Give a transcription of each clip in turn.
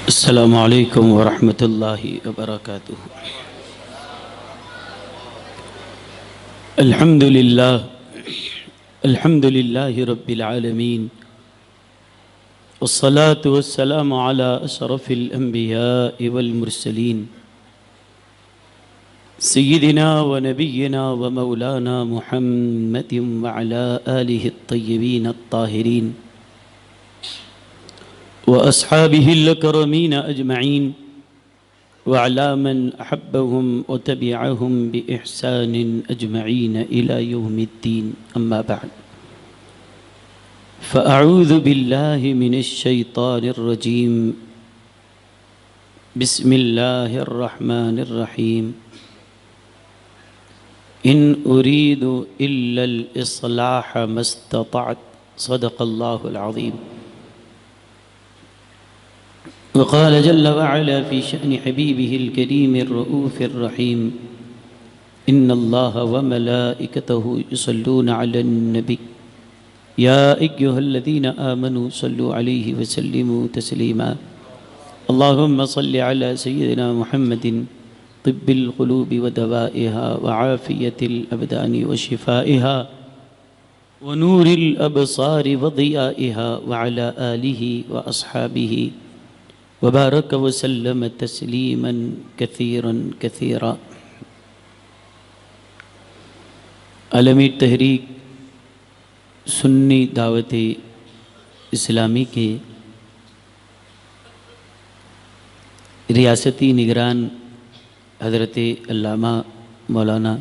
السلام علیکم ورحمۃ اللہ وبرکاتہ۔ الحمد للہ رب العالمین، والصلاة والسلام علی اشرف الانبیاء والمرسلین، سیدنا ونبینا ومولانا محمد وعلی آلہ الطیبین الطاہرین وأصحابه الأكرمين أجمعين وعلى من أحبهم وتبعهم بإحسان أجمعين إلى يوم الدين، أما بعد، فأعوذ بالله من الشيطان الرجيم، بسم الله الرحمن الرحيم، إن أريد إلا الإصلاح ما استطعت، صدق الله العظيم. وقال جل وعلا في شأن حبيبه الكريم الرؤوف الرحيم، إن الله وملائكته يصلون على النبي يا أيها الذين آمنوا صلوا عليه وسلموا تسليما. اللهم صل على سيدنا محمد طب القلوب ودوائها وعافية الأبدان وشفائها ونور الأبصار وضيائها وعلى آله وأصحابه وبارک وسلم تسلیما کثیرا کثیرا. عالمی تحریک سنی دعوت اسلامی کے ریاستی نگران حضرت علامہ مولانا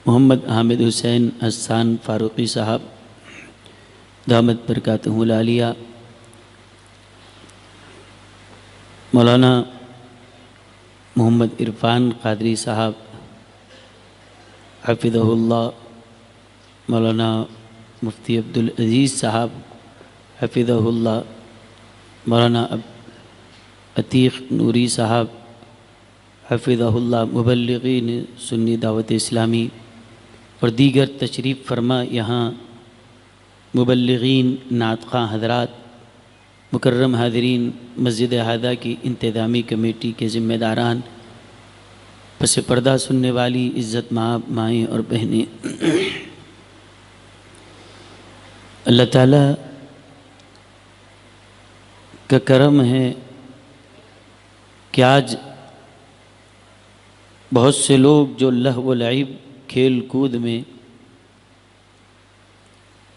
محمد حامد حسین حسان فاروقی صاحب دامت برکاتہ العالیہ، مولانا محمد عرفان قادری صاحب حفظہ اللہ، مولانا مفتی عبدالعزیز صاحب حفظہ اللہ، مولانا عتیق نوری صاحب حفظہ اللہ، مبلغین سنی دعوت اسلامی اور دیگر تشریف فرما یہاں مبلغین نعت خواں حضرات، مکرم حاضرین، مسجد احاطہ کی انتظامی کمیٹی کے ذمہ داران، پس پردہ سننے والی عزت مآب مائیں اور بہنیں، اللہ تعالیٰ کا کرم ہے کہ آج بہت سے لوگ جو لہو و لعب، کھیل کود میں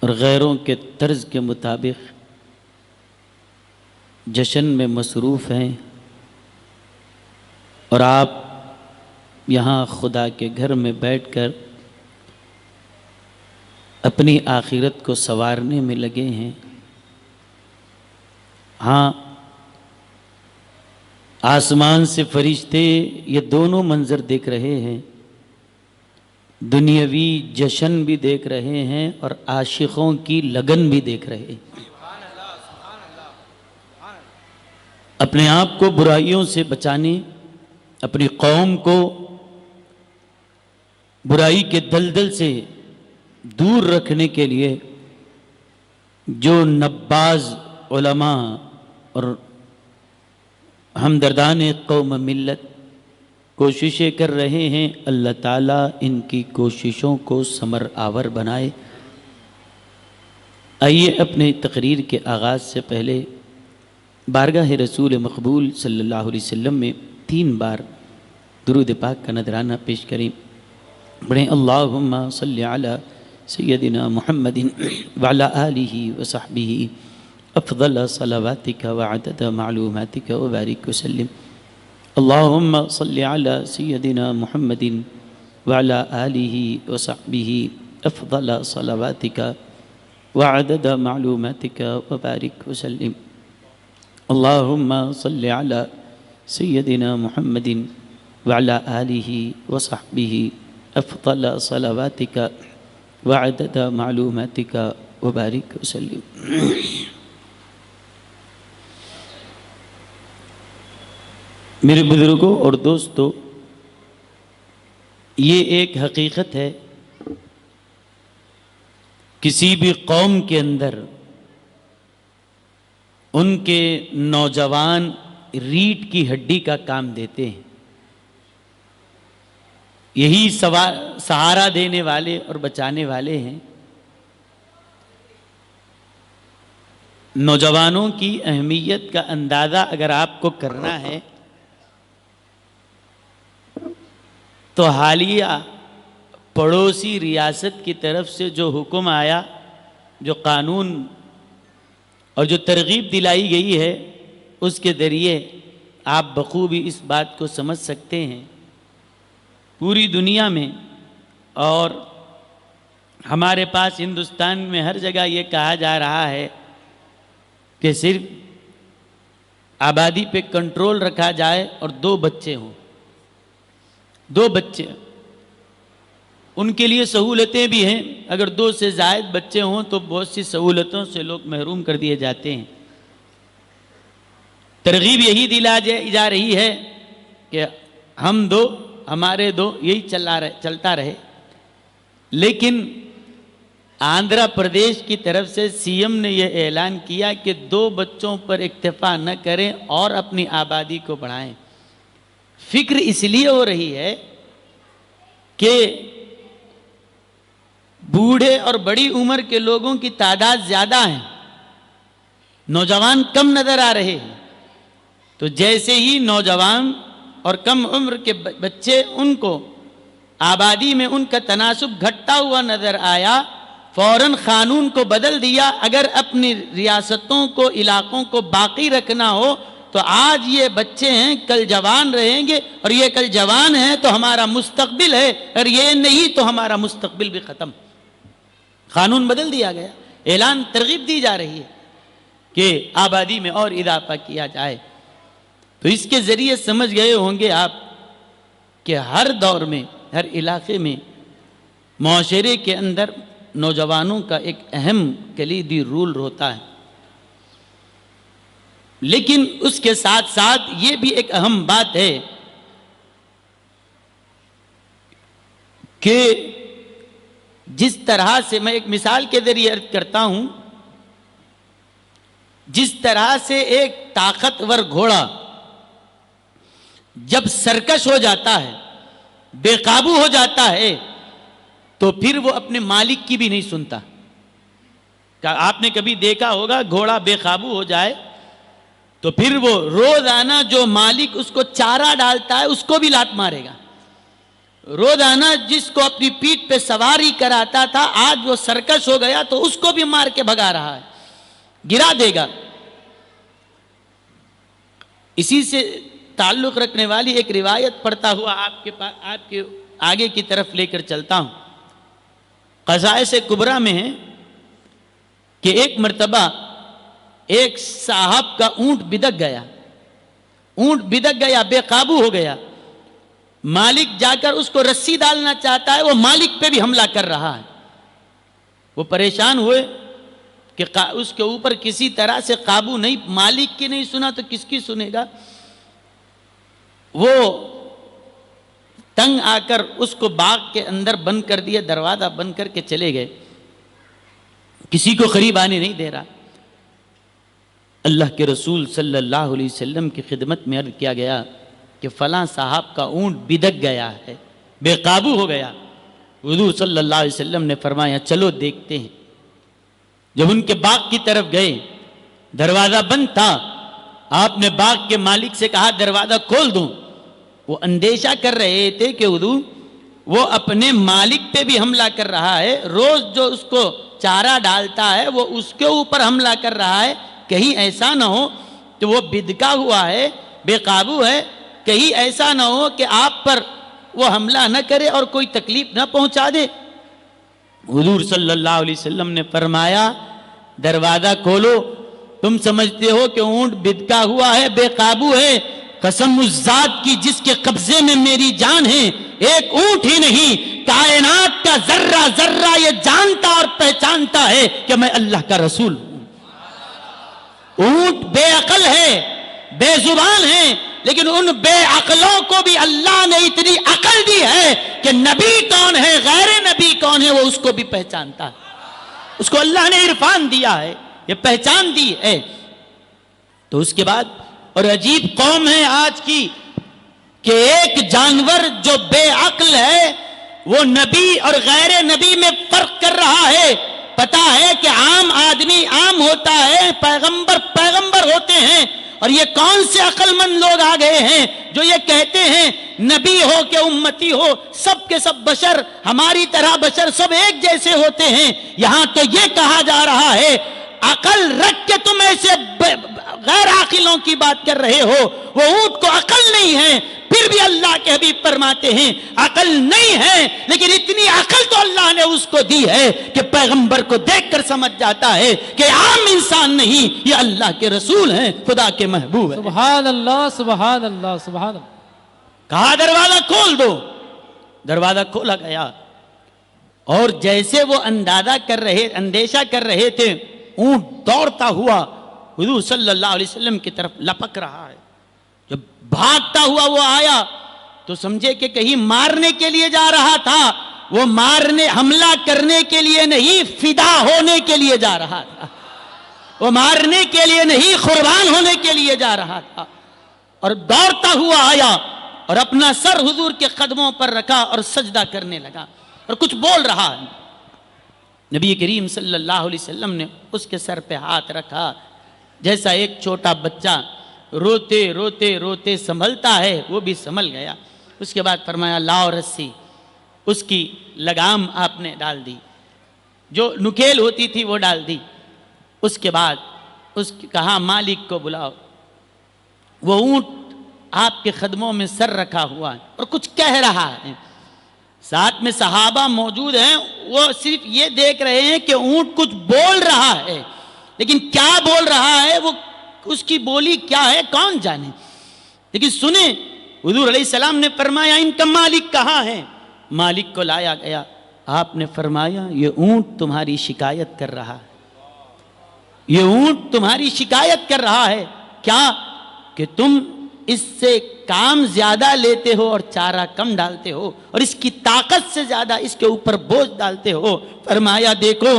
اور غیروں کے طرز کے مطابق جشن میں مصروف ہیں، اور آپ یہاں خدا کے گھر میں بیٹھ کر اپنی آخرت کو سنوارنے میں لگے ہیں۔ ہاں، آسمان سے فرشتے یہ دونوں منظر دیکھ رہے ہیں، دنیاوی جشن بھی دیکھ رہے ہیں اور عاشقوں کی لگن بھی دیکھ رہے ہیں۔ اپنے آپ کو برائیوں سے بچانے، اپنی قوم کو برائی کے دلدل سے دور رکھنے کے لیے جو نباز علماء اور ہمدردان قوم ملت کوششیں کر رہے ہیں، اللہ تعالیٰ ان کی کوششوں کو ثمر آور بنائے۔ آئیے اپنے تقریر کے آغاز سے پہلے بارگاہ رسول مقبول صلی اللہ علیہ وسلم میں 3 بار درود پاک کا نذرانہ پیش کریں۔ پڑھیں اللہم صلی علی سیدنا محمد وعلی آلہ وصحبہ افضل صلواتک وعدد معلوماتک وبارک وسلم۔ اللہم صلی علی سیدنا محمد وعلی آلہ وصحبہ افضل صلواتک وعدد معلوماتک وبارک وسلم۔ اللہم صلی علی سیدنا محمد وعلی آلہ وصحبہ افضل صلواتک وعدد معلوماتک وبارک وسلم۔ میرے بزرگوں اور دوستو، یہ ایک حقیقت ہے، کسی بھی قوم کے اندر ان کے نوجوان ریڑھ کی ہڈی کا کام دیتے ہیں، یہی سہارا دینے والے اور بچانے والے ہیں۔ نوجوانوں کی اہمیت کا اندازہ اگر آپ کو کرنا ہے تو حالیہ پڑوسی ریاست کی طرف سے جو حکم آیا، جو قانون اور جو ترغیب دلائی گئی ہے، اس کے ذریعے آپ بخوبی اس بات کو سمجھ سکتے ہیں پوری دنیا میں اور ہمارے پاس ہندوستان میں ہر جگہ یہ کہا جا رہا ہے کہ صرف آبادی پہ کنٹرول رکھا جائے اور 2 بچے ہوں، 2 بچے، ان کے لیے سہولتیں بھی ہیں، اگر 2 سے زائد بچے ہوں تو بہت سی سہولتوں سے لوگ محروم کر دیے جاتے ہیں۔ ترغیب یہی دلائی جا رہی ہے کہ ہم 2، ہمارے 2، یہی چلتا رہے۔ لیکن آندھرا پردیش کی طرف سے سی ایم نے یہ اعلان کیا کہ 2 بچوں پر اکتفا نہ کریں اور اپنی آبادی کو بڑھائیں۔ فکر اس لیے ہو رہی ہے کہ بوڑھے اور بڑی عمر کے لوگوں کی تعداد زیادہ ہے، نوجوان کم نظر آ رہے ہیں، تو جیسے ہی نوجوان اور کم عمر کے بچے، ان کو آبادی میں ان کا تناسب گھٹتا ہوا نظر آیا، فوراً قانون کو بدل دیا۔ اگر اپنی ریاستوں کو، علاقوں کو باقی رکھنا ہو تو آج یہ بچے ہیں، کل جوان رہیں گے، اور یہ کل جوان ہیں تو ہمارا مستقبل ہے، اور یہ نہیں تو ہمارا مستقبل بھی ختم۔ قانون بدل دیا گیا، اعلان، ترغیب دی جا رہی ہے کہ آبادی میں اور اضافہ کیا جائے۔ تو اس کے ذریعے سمجھ گئے ہوں گے آپ کہ ہر دور میں، ہر علاقے میں، معاشرے کے اندر نوجوانوں کا ایک اہم کلیدی رول ہوتا ہے۔ لیکن اس کے ساتھ ساتھ یہ بھی ایک اہم بات ہے کہ جس طرح سے، میں ایک مثال کے ذریعے عرض کرتا ہوں، جس طرح سے ایک طاقتور گھوڑا جب سرکش ہو جاتا ہے، بے قابو ہو جاتا ہے، تو پھر وہ اپنے مالک کی بھی نہیں سنتا۔ آپ نے کبھی دیکھا ہوگا گھوڑا بے قابو ہو جائے تو پھر وہ روزانہ جو مالک اس کو چارہ ڈالتا ہے اس کو بھی لات مارے گا۔ روزانہ جس کو اپنی پیٹھ پہ سواری کراتا تھا، آج وہ سرکش ہو گیا تو اس کو بھی مار کے بھگا رہا ہے، گرا دے گا۔ اسی سے تعلق رکھنے والی ایک روایت پڑھتا ہوا آپ کے آگے کی طرف لے کر چلتا ہوں۔ قصائص کبریٰ میں ہے کہ ایک مرتبہ ایک صاحب کا اونٹ بدک گیا، بے قابو ہو گیا۔ مالک جا کر اس کو رسی ڈالنا چاہتا ہے، وہ مالک پہ بھی حملہ کر رہا ہے۔ وہ پریشان ہوئے کہ اس کے اوپر کسی طرح سے قابو نہیں، مالک کی نہیں سنا تو کس کی سنے گا۔ وہ تنگ آ کر اس کو باغ کے اندر بند کر دیا، دروازہ بند کر کے چلے گئے، کسی کو قریب آنے نہیں دے رہا۔ اللہ کے رسول صلی اللہ علیہ وسلم کی خدمت میں عرض کیا گیا کہ فلاں صاحب کا اونٹ بدک گیا ہے، بے قابو ہو گیا۔ حضور صلی اللہ علیہ وسلم نے فرمایا چلو دیکھتے ہیں۔ جب ان کے باغ کی طرف گئے، دروازہ بند تھا، آپ نے باغ کے مالک سے کہا دروازہ کھول دوں۔ وہ اندیشہ کر رہے تھے کہ حضور وہ اپنے مالک پہ بھی حملہ کر رہا ہے، روز جو اس کو چارہ ڈالتا ہے وہ اس کے اوپر حملہ کر رہا ہے، کہیں ایسا نہ ہو کہ وہ بدکا ہوا ہے، بے قابو ہے، کہیں ایسا نہ ہو کہ آپ پر وہ حملہ نہ کرے اور کوئی تکلیف نہ پہنچا دے۔ حضور صلی اللہ علیہ وسلم نے فرمایا دروازہ کھولو، تم سمجھتے ہو کہ اونٹ بدکا ہوا ہے، بے قابو ہے، قسم اس ذات کی جس کے قبضے میں میری جان ہے، ایک اونٹ ہی نہیں، کائنات کا ذرہ ذرہ یہ جانتا اور پہچانتا ہے کہ میں اللہ کا رسول ہوں۔ اونٹ بے عقل ہے، بے زبان ہے، لیکن ان بے عقلوں کو بھی اللہ نے اتنی عقل دی ہے کہ نبی کون ہے، غیر نبی کون ہے، وہ اس کو بھی پہچانتا ہے۔ اس کو اللہ نے عرفان دیا ہے، یہ پہچان دی ہے۔ تو اس کے بعد اور عجیب قوم ہے آج کی کہ ایک جانور جو بے عقل ہے وہ نبی اور غیر نبی میں فرق کر رہا ہے. پتا ہے کہ عام آدمی عام ہوتا ہے، پیغمبر پیغمبر ہوتے ہیں، اور یہ کون سے عقل مند لوگ آ گئے ہیں جو یہ کہتے ہیں نبی ہو کہ امتی ہو سب کے سب بشر ہماری طرح بشر سب ایک جیسے ہوتے ہیں. یہاں تو یہ کہا جا رہا ہے عقل رکھ کے تم ایسے غیر عاقلوں کی بات کر رہے ہو. وہ اونٹ کو عقل نہیں ہے، پھر بھی اللہ کے حبیب فرماتے ہیں عقل نہیں ہے، لیکن اتنی عقل تو اللہ نے اس کو دی ہے کہ پیغمبر کو دیکھ کر سمجھ جاتا ہے کہ عام انسان نہیں، یہ اللہ کے رسول ہیں، خدا کے محبوب ہیں. سبحان اللہ سبحان اللہ سبحان اللہ. کہا دروازہ کھول دو. دروازہ کھولا گیا اور جیسے وہ اندیشہ کر رہے تھے، اونٹ دوڑتا ہوا حضور صلی اللہ علیہ وسلم کی طرف لپک رہا ہے. جب بھاگتا ہوا وہ آیا تو سمجھے کہ کہیں مارنے کے لیے جا رہا تھا. وہ حملہ کرنے کے لیے نہیں، فدا ہونے کے لیے جا رہا تھا. وہ مارنے کے لیے نہیں، قربان ہونے کے لیے جا رہا تھا. اور دوڑتا ہوا آیا اور اپنا سر حضور کے قدموں پر رکھا اور سجدہ کرنے لگا اور کچھ بول رہا ہے. نبی کریم صلی اللہ علیہ وسلم نے اس کے سر پہ ہاتھ رکھا جیسا ایک چھوٹا بچہ روتے روتے روتے سنبھلتا ہے، وہ بھی سنبھل گیا. اس کے بعد فرمایا لاؤ رسی. اس کی لگام آپ نے ڈال دی، جو نکیل ہوتی تھی وہ ڈال دی. اس کے بعد کہا مالک کو بلاؤ. وہ اونٹ آپ کے قدموں میں سر رکھا ہوا ہے اور کچھ کہہ رہا ہے. ساتھ میں صحابہ موجود ہیں، وہ صرف یہ دیکھ رہے ہیں کہ اونٹ کچھ بول رہا ہے، لیکن کیا بول رہا ہے، وہ اس کی بولی کیا ہے کون جانے. لیکن سنیں حضور علیہ السلام نے فرمایا ان کا مالک کہاں ہے. مالک کو لایا گیا. آپ نے فرمایا یہ اونٹ تمہاری شکایت کر رہا ہے. یہ اونٹ تمہاری شکایت کر رہا ہے. کیا کہ تم اس سے کام زیادہ لیتے ہو اور چارہ کم ڈالتے ہو، اور اس کی طاقت سے زیادہ اس کے اوپر بوجھ ڈالتے ہو. فرمایا دیکھو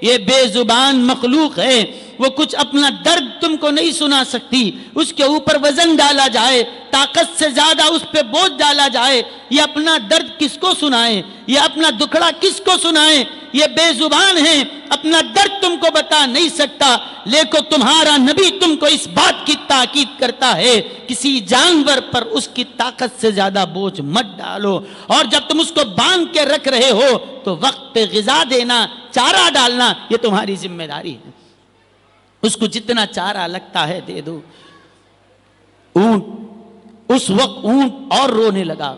یہ بے زبان مخلوق ہے، وہ کچھ اپنا درد تم کو نہیں سنا سکتی. اس کے اوپر وزن ڈالا جائے، طاقت سے زیادہ اس پہ بوجھ ڈالا جائے، یہ اپنا درد کس کو سنائے، یہ اپنا دکھڑا کس کو سنائے. یہ بے زبان ہے، اپنا درد تم کو بتا نہیں سکتا. لیکن تمہارا نبی تم کو اس بات کی تاکید کرتا ہے کسی جانور پر اس کی طاقت سے زیادہ بوجھ مت ڈالو، اور جب تم اس کو باندھ کے رکھ رہے ہو تو وقت پہ غذا دینا، چارہ ڈالنا یہ تمہاری ذمہ داری ہے. اس کو جتنا چارہ لگتا ہے دے دو. اس وقت اونٹ اور رونے لگا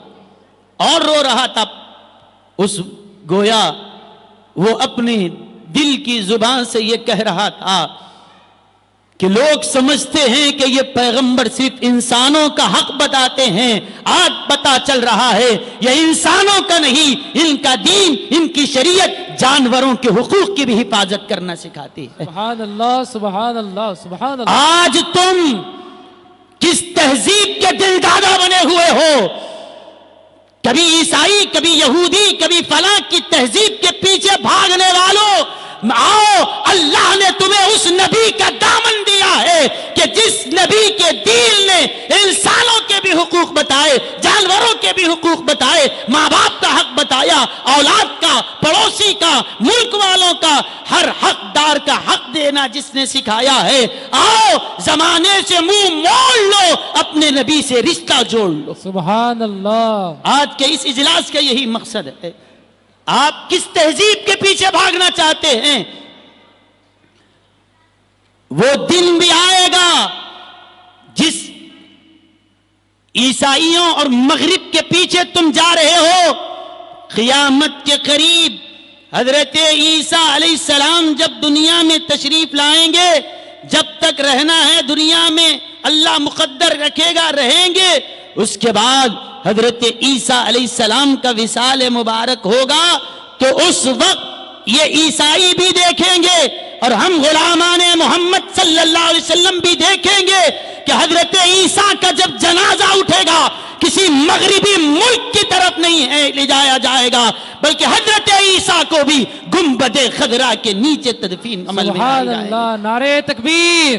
اور رو رہا تھا. اس گویا وہ اپنے دل کی زبان سے یہ کہہ رہا تھا کہ لوگ سمجھتے ہیں کہ یہ پیغمبر صرف انسانوں کا حق بتاتے ہیں. آج پتا چل رہا ہے یہ انسانوں کا نہیں، ان کا دین، ان کی شریعت جانوروں کے حقوق کی بھی حفاظت کرنا سکھاتی ہے. سبحان اللہ سبحان اللہ سبحان اللہ. آج تم کس تہذیب کے دل دادا بنے ہوئے ہو؟ کبھی عیسائی، کبھی یہودی، کبھی فلاں کی تہذیب کے پیچھے بھاگنے والوں، آؤ اللہ نے تمہیں اس نبی کا دامن دیا ہے کہ جس نبی کے دین نے انسانوں کے بھی حقوق بتائے، جانوروں کے بھی حقوق بتائے، ماں باپ کا حق بتایا، اولاد کا، پڑوسی کا، ملک والوں کا، ہر حقدار کا حق دینا جس نے سکھایا ہے. آؤ زمانے سے منہ موڑ لو، اپنے نبی سے رشتہ جوڑ لو. سبحان اللہ. آج کے اس اجلاس کا یہی مقصد ہے. آپ کس تہذیب کے پیچھے بھاگنا چاہتے ہیں؟ وہ دن بھی آئے گا جس عیسائیوں اور مغرب کے پیچھے تم جا رہے ہو. قیامت کے قریب حضرت عیسیٰ علیہ السلام جب دنیا میں تشریف لائیں گے، جب تک رہنا ہے دنیا میں اللہ مقدر رکھے گا رہیں گے. اس کے بعد حضرت عیسیٰ علیہ السلام کا وصال مبارک ہوگا تو اس وقت یہ عیسائی بھی دیکھیں گے اور ہم غلامان محمد صلی اللہ علیہ وسلم بھی دیکھیں گے کہ حضرت عیسیٰ کا جب جنازہ اٹھے گا کسی مغربی ملک کی طرف نہیں لے جایا جائے گا، بلکہ حضرت عیسیٰ کو بھی گنبد خضرا کے نیچے تدفین عمل میں سبحان اللہ. نعرہ تکبیر.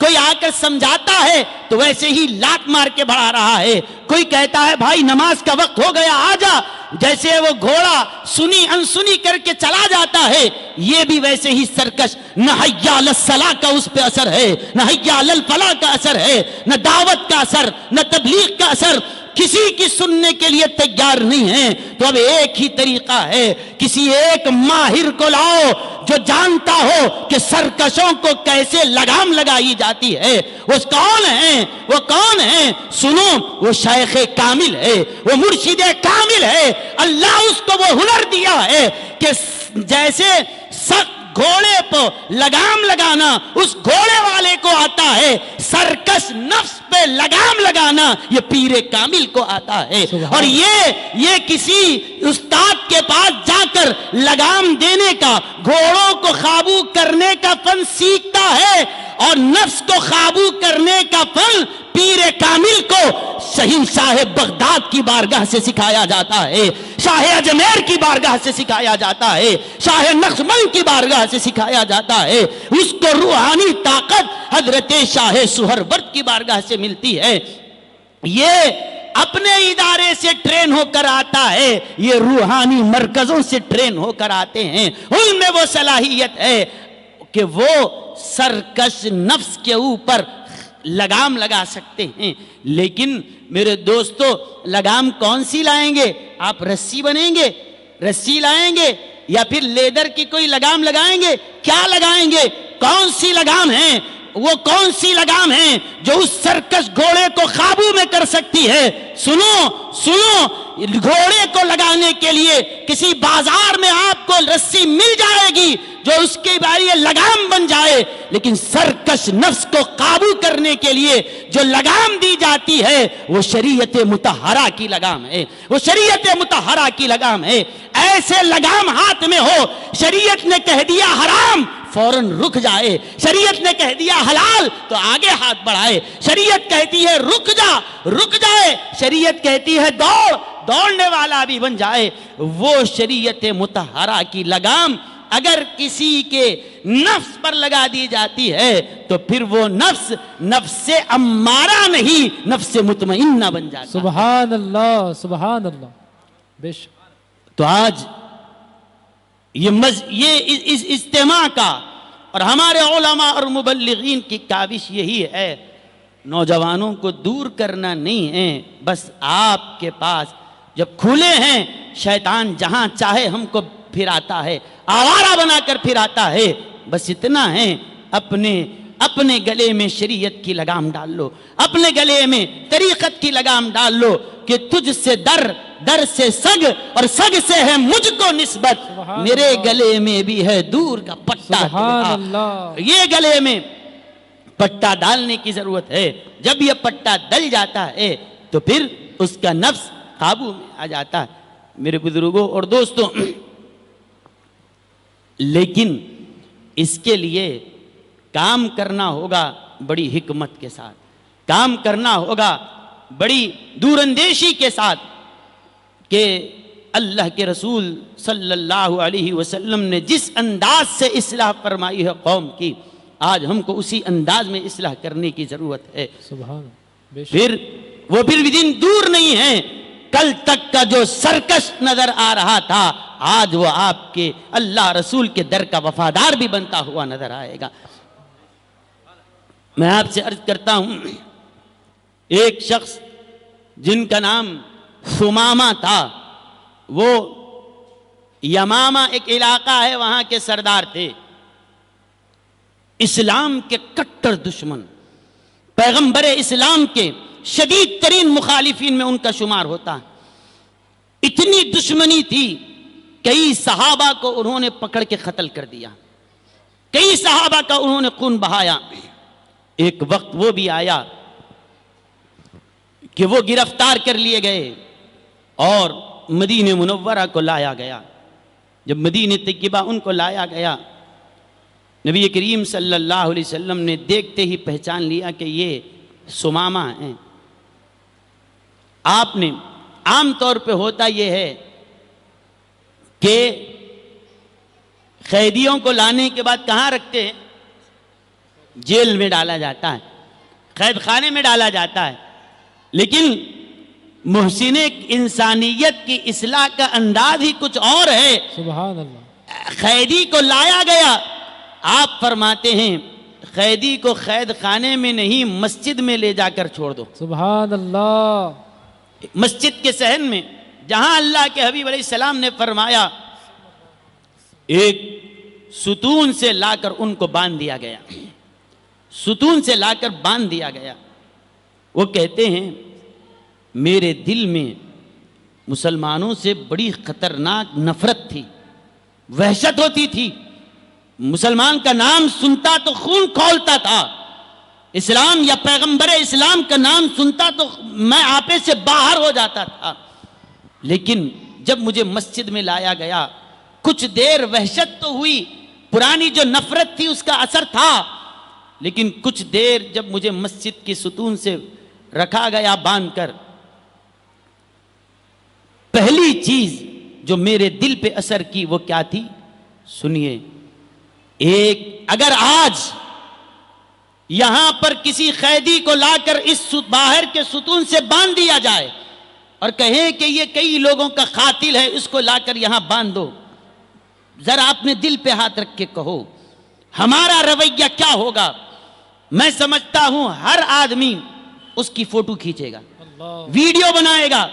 کوئی آ کر سمجھاتا ہے تو ویسے ہی لات مار کے بڑھا رہا ہے، کوئی کہتا ہے بھائی نماز کا وقت ہو گیا آ جا، جیسے وہ گھوڑا سنی انسنی کر کے چلا جاتا ہے، یہ بھی ویسے ہی سرکش، نہ حیا علی الصلاح کا اس پہ اثر ہے، نہ حیا علی الفلاح کا اثر ہے، نہ دعوت کا اثر، نہ تبلیغ کا اثر، کسی کی سننے کے لیے تیار نہیں ہے۔ تو اب ایک ہی طریقہ ہے، کسی ایک ماہر کو لاؤ جو جانتا ہو کہ سرکشوں کو کیسے لگام لگائی جاتی ہے۔ وہ کون ہے؟ وہ کون ہے؟ سنو، وہ شیخ کامل ہے، وہ مرشد کامل ہے۔ اللہ اس کو وہ ہنر دیا ہے کہ جیسے سخت گھوڑے پہ لگام لگانا اس گھوڑے والے کو آتا ہے، سرکش نفس پہ لگام لگانا یہ پیر کامل کو آتا ہے۔ اور یہ کسی استاد کے پاس جا کر لگام دینے کا، گھوڑوں کو قابو کرنے کا فن سیکھتا ہے، اور نفس کو قابو کرنے کا فن پیر کامل کو شہنشاہ بغداد کی بارگاہ سے سکھایا جاتا ہے، شاہ اجمیر کی بارگاہ سے سکھایا جاتا ہے، شاہ نقشبند کی بارگاہ سے سکھایا جاتا ہے۔ اس کو روحانی طاقت حضرت شاہ سہروردی کی بارگاہ سے ملتی ہے۔ یہ اپنے ادارے سے ٹرین ہو کر آتا ہے، یہ روحانی مرکزوں سے ٹرین ہو کر آتے ہیں۔ ان میں وہ صلاحیت ہے کہ وہ سرکش نفس کے اوپر لگام لگا سکتے ہیں۔ لیکن میرے دوستو، لگام کون سی لائیں گے؟ آپ رسی بنیں گے، رسی لائیں گے، یا پھر لیدر کی کوئی لگام لگائیں گے؟ کیا لگائیں گے؟ کون سی لگام ہے؟ وہ کون سی لگام ہے جو اس سرکش گھوڑے کو قابو میں کر سکتی ہے؟ سنو، گھوڑے کو لگانے کے لیے کسی بازار میں آپ کو رسی مل جائے گی جو اس کے بارے لگام بن جائے، لیکن سرکش نفس کو قابو کرنے کے لیے جو لگام دی جاتی ہے وہ شریعت مطہرہ کی لگام ہے، وہ شریعت مطہرہ کی لگام ہے۔ ایسے لگام ہاتھ میں ہو، شریعت نے کہہ دیا حرام فوراً رک جائے، شریعت نے کہہ دیا حلال تو آگے ہاتھ بڑھائے، شریعت کہتی ہے رک جائے، شریعت کہتی ہے دوڑنے والا بھی بن جائے۔ وہ شریعت مطہرہ کی لگام اگر کسی کے نفس پر لگا دی جاتی ہے تو پھر وہ نفس امارہ نہیں، نفس مطمئنہ بن جاتا ہے۔ سبحان اللہ، سبحان اللہ، بے شک۔ تو آج یہ اس اجتماع کا اور ہمارے علماء اور مبلغین کی کاوش یہی ہے، نوجوانوں کو دور کرنا نہیں ہے، بس آپ کے پاس جب کھلے ہیں، شیطان جہاں چاہے ہم کو پھراتا ہے، آوارہ بنا کر پھراتا ہے، بس اتنا ہے، اپنے گلے میں شریعت کی لگام ڈال لو، اپنے گلے میں طریقت کی لگام ڈال لو کہ تجھ سے در سے سگ اور سگ سے ہے مجھ کو نسبت، میرے گلے میں بھی ہے دور کا پٹا، سبحان اللہ، یہ گلے میں پٹا ڈالنے کی ضرورت ہے۔ جب یہ پٹا ڈل جاتا ہے تو پھر اس کا نفس قابو میں آ جاتا ہے۔ میرے بزرگوں اور دوستوں، لیکن اس کے لیے کام کرنا ہوگا بڑی حکمت کے ساتھ، کام کرنا ہوگا بڑی دور اندیشی کے ساتھ، کہ اللہ کے رسول صلی اللہ علیہ وسلم نے جس انداز سے اصلاح فرمائی ہے قوم کی، آج ہم کو اسی انداز میں اصلاح کرنے کی ضرورت ہے۔ سبحان اللہ، بے شک۔ وہ پھر بھی دن دور نہیں ہے، کل تک کا جو سرکش نظر آ رہا تھا آج وہ آپ کے اللہ رسول کے در کا وفادار بھی بنتا ہوا نظر آئے گا۔ میں آپ سے عرض کرتا ہوں، ایک شخص جن کا نام ثمامہ تھا، وہ یمامہ ایک علاقہ ہے، وہاں کے سردار تھے، اسلام کے کٹر دشمن، پیغمبر اسلام کے شدید ترین مخالفین میں ان کا شمار ہوتا ہے۔ اتنی دشمنی تھی، کئی صحابہ کو انہوں نے پکڑ کے قتل کر دیا، کئی صحابہ کا انہوں نے خون بہایا۔ ایک وقت وہ بھی آیا کہ وہ گرفتار کر لیے گئے اور مدینہ منورہ کو لایا گیا۔ جب مدینہ طیبہ ان کو لایا گیا، نبی کریم صلی اللہ علیہ وسلم نے دیکھتے ہی پہچان لیا کہ یہ ثمامہ ہیں۔ آپ نے عام طور پہ ہوتا یہ ہے کہ قیدیوں کو لانے کے بعد کہاں رکھتے ہیں؟ جیل میں ڈالا جاتا ہے، قید خانے میں ڈالا جاتا ہے، لیکن محسن انسانیت کی اصلاح کا انداز ہی کچھ اور ہے۔ سبحان اللہ، قیدی کو لایا گیا، آپ فرماتے ہیں قیدی کو قید خانے میں نہیں مسجد میں لے جا کر چھوڑ دو، سبحان اللہ، مسجد کے صحن میں، جہاں اللہ کے حبیب علیہ السلام نے فرمایا ایک ستون سے لا کر ان کو باندھ دیا گیا، ستون سے لا کر باندھ دیا گیا۔ وہ کہتے ہیں میرے دل میں مسلمانوں سے بڑی خطرناک نفرت تھی، وحشت ہوتی تھی، مسلمان کا نام سنتا تو خون کھولتا تھا، اسلام یا پیغمبر اسلام کا نام سنتا تو میں آپے سے باہر ہو جاتا تھا، لیکن جب مجھے مسجد میں لایا گیا کچھ دیر وحشت تو ہوئی، پرانی جو نفرت تھی اس کا اثر تھا، لیکن کچھ دیر جب مجھے مسجد کی ستون سے رکھا گیا باندھ کر، پہلی چیز جو میرے دل پہ اثر کی وہ کیا تھی؟ سنیے، اگر آج یہاں پر کسی قیدی کو لا کر اس باہر کے ستون سے باندھ دیا جائے اور کہیں کہ یہ کئی لوگوں کا قاتل ہے، اس کو لا کر یہاں باندھ دو، ذرا اپنے دل پہ ہاتھ رکھ کے کہو ہمارا رویہ کیا ہوگا؟ میں سمجھتا ہوں ہر آدمی اس کی فوٹو کھینچے گا، ویڈیو بنائے گا،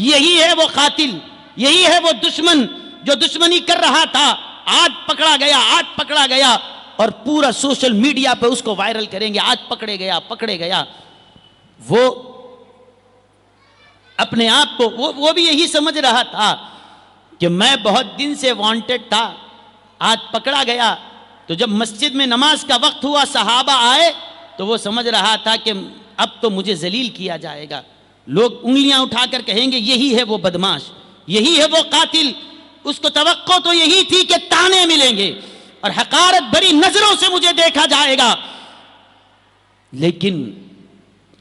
یہی ہے وہ قاتل، یہی ہے وہ دشمن جو دشمنی کر رہا تھا، آج پکڑا گیا، آج پکڑا گیا، اور پورا سوشل میڈیا پہ اس کو وائرل کریں گے، آج پکڑے گیا، پکڑے گیا۔ وہ اپنے آپ کو وہ بھی یہی سمجھ رہا تھا کہ میں بہت دن سے وانٹڈ تھا، آج پکڑا گیا۔ تو جب مسجد میں نماز کا وقت ہوا، صحابہ آئے تو وہ سمجھ رہا تھا کہ اب تو مجھے ذلیل کیا جائے گا، لوگ انگلیاں اٹھا کر کہیں گے یہی ہے وہ بدماش، یہی ہے وہ قاتل۔ اس کو توقع تو یہی تھی کہ تانے ملیں گے اور حقارت بھری نظروں سے مجھے دیکھا جائے گا،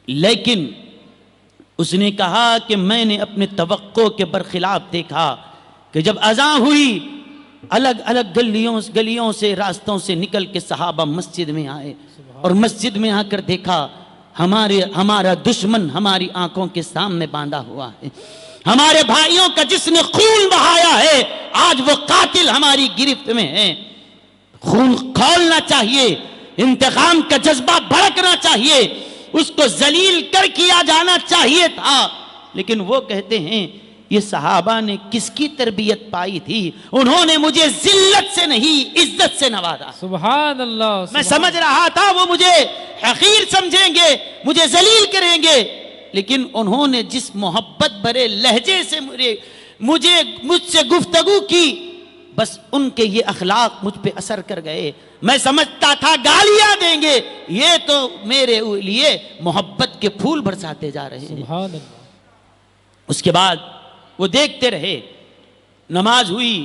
لیکن اس نے کہا کہ میں نے اپنے توقع کے برخلاف دیکھا کہ جب اذان ہوئی الگ الگ گلیوں سے راستوں سے نکل کے صحابہ مسجد میں آئے اور مسجد میں آ کر دیکھا ہمارا دشمن ہماری آنکھوں کے سامنے باندھا ہوا ہے، ہمارے بھائیوں کا جس نے خون بہایا ہے آج وہ قاتل ہماری گرفت میں ہے۔ خون کھولنا چاہیے، انتقام کا جذبہ بھڑکنا چاہیے، اس کو ذلیل کر کیا جانا چاہیے تھا، لیکن وہ کہتے ہیں یہ صحابہ نے کس کی تربیت پائی تھی؟ انہوں نے مجھے ذلت سے نہیں عزت سے نوازا۔ سبحان اللہ، میں سمجھ رہا تھا وہ مجھے حقیر سمجھیں گے، مجھے ذلیل کریں گے، لیکن انہوں نے جس محبت بھرے لہجے سے مجھ سے گفتگو کی، بس ان کے یہ اخلاق مجھ پہ اثر کر گئے۔ میں سمجھتا تھا گالیاں دیں گے، یہ تو میرے لیے محبت کے پھول برساتے جا رہے ہیں۔ سبحان اللہ۔ اس کے بعد وہ دیکھتے رہے، نماز ہوئی،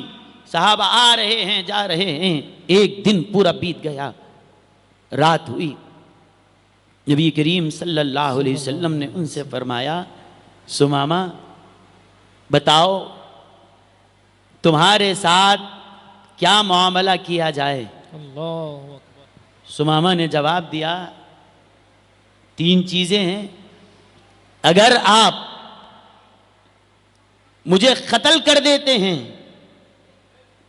صحابہ آ رہے ہیں جا رہے ہیں، ایک دن پورا بیت گیا، رات ہوئی، نبی کریم صلی اللہ علیہ وسلم نے ان سے فرمایا سمامہ بتاؤ تمہارے ساتھ کیا معاملہ کیا جائے؟ اللہ اکبر۔ سمامہ نے جواب دیا 3 چیزیں ہیں، اگر آپ مجھے قتل کر دیتے ہیں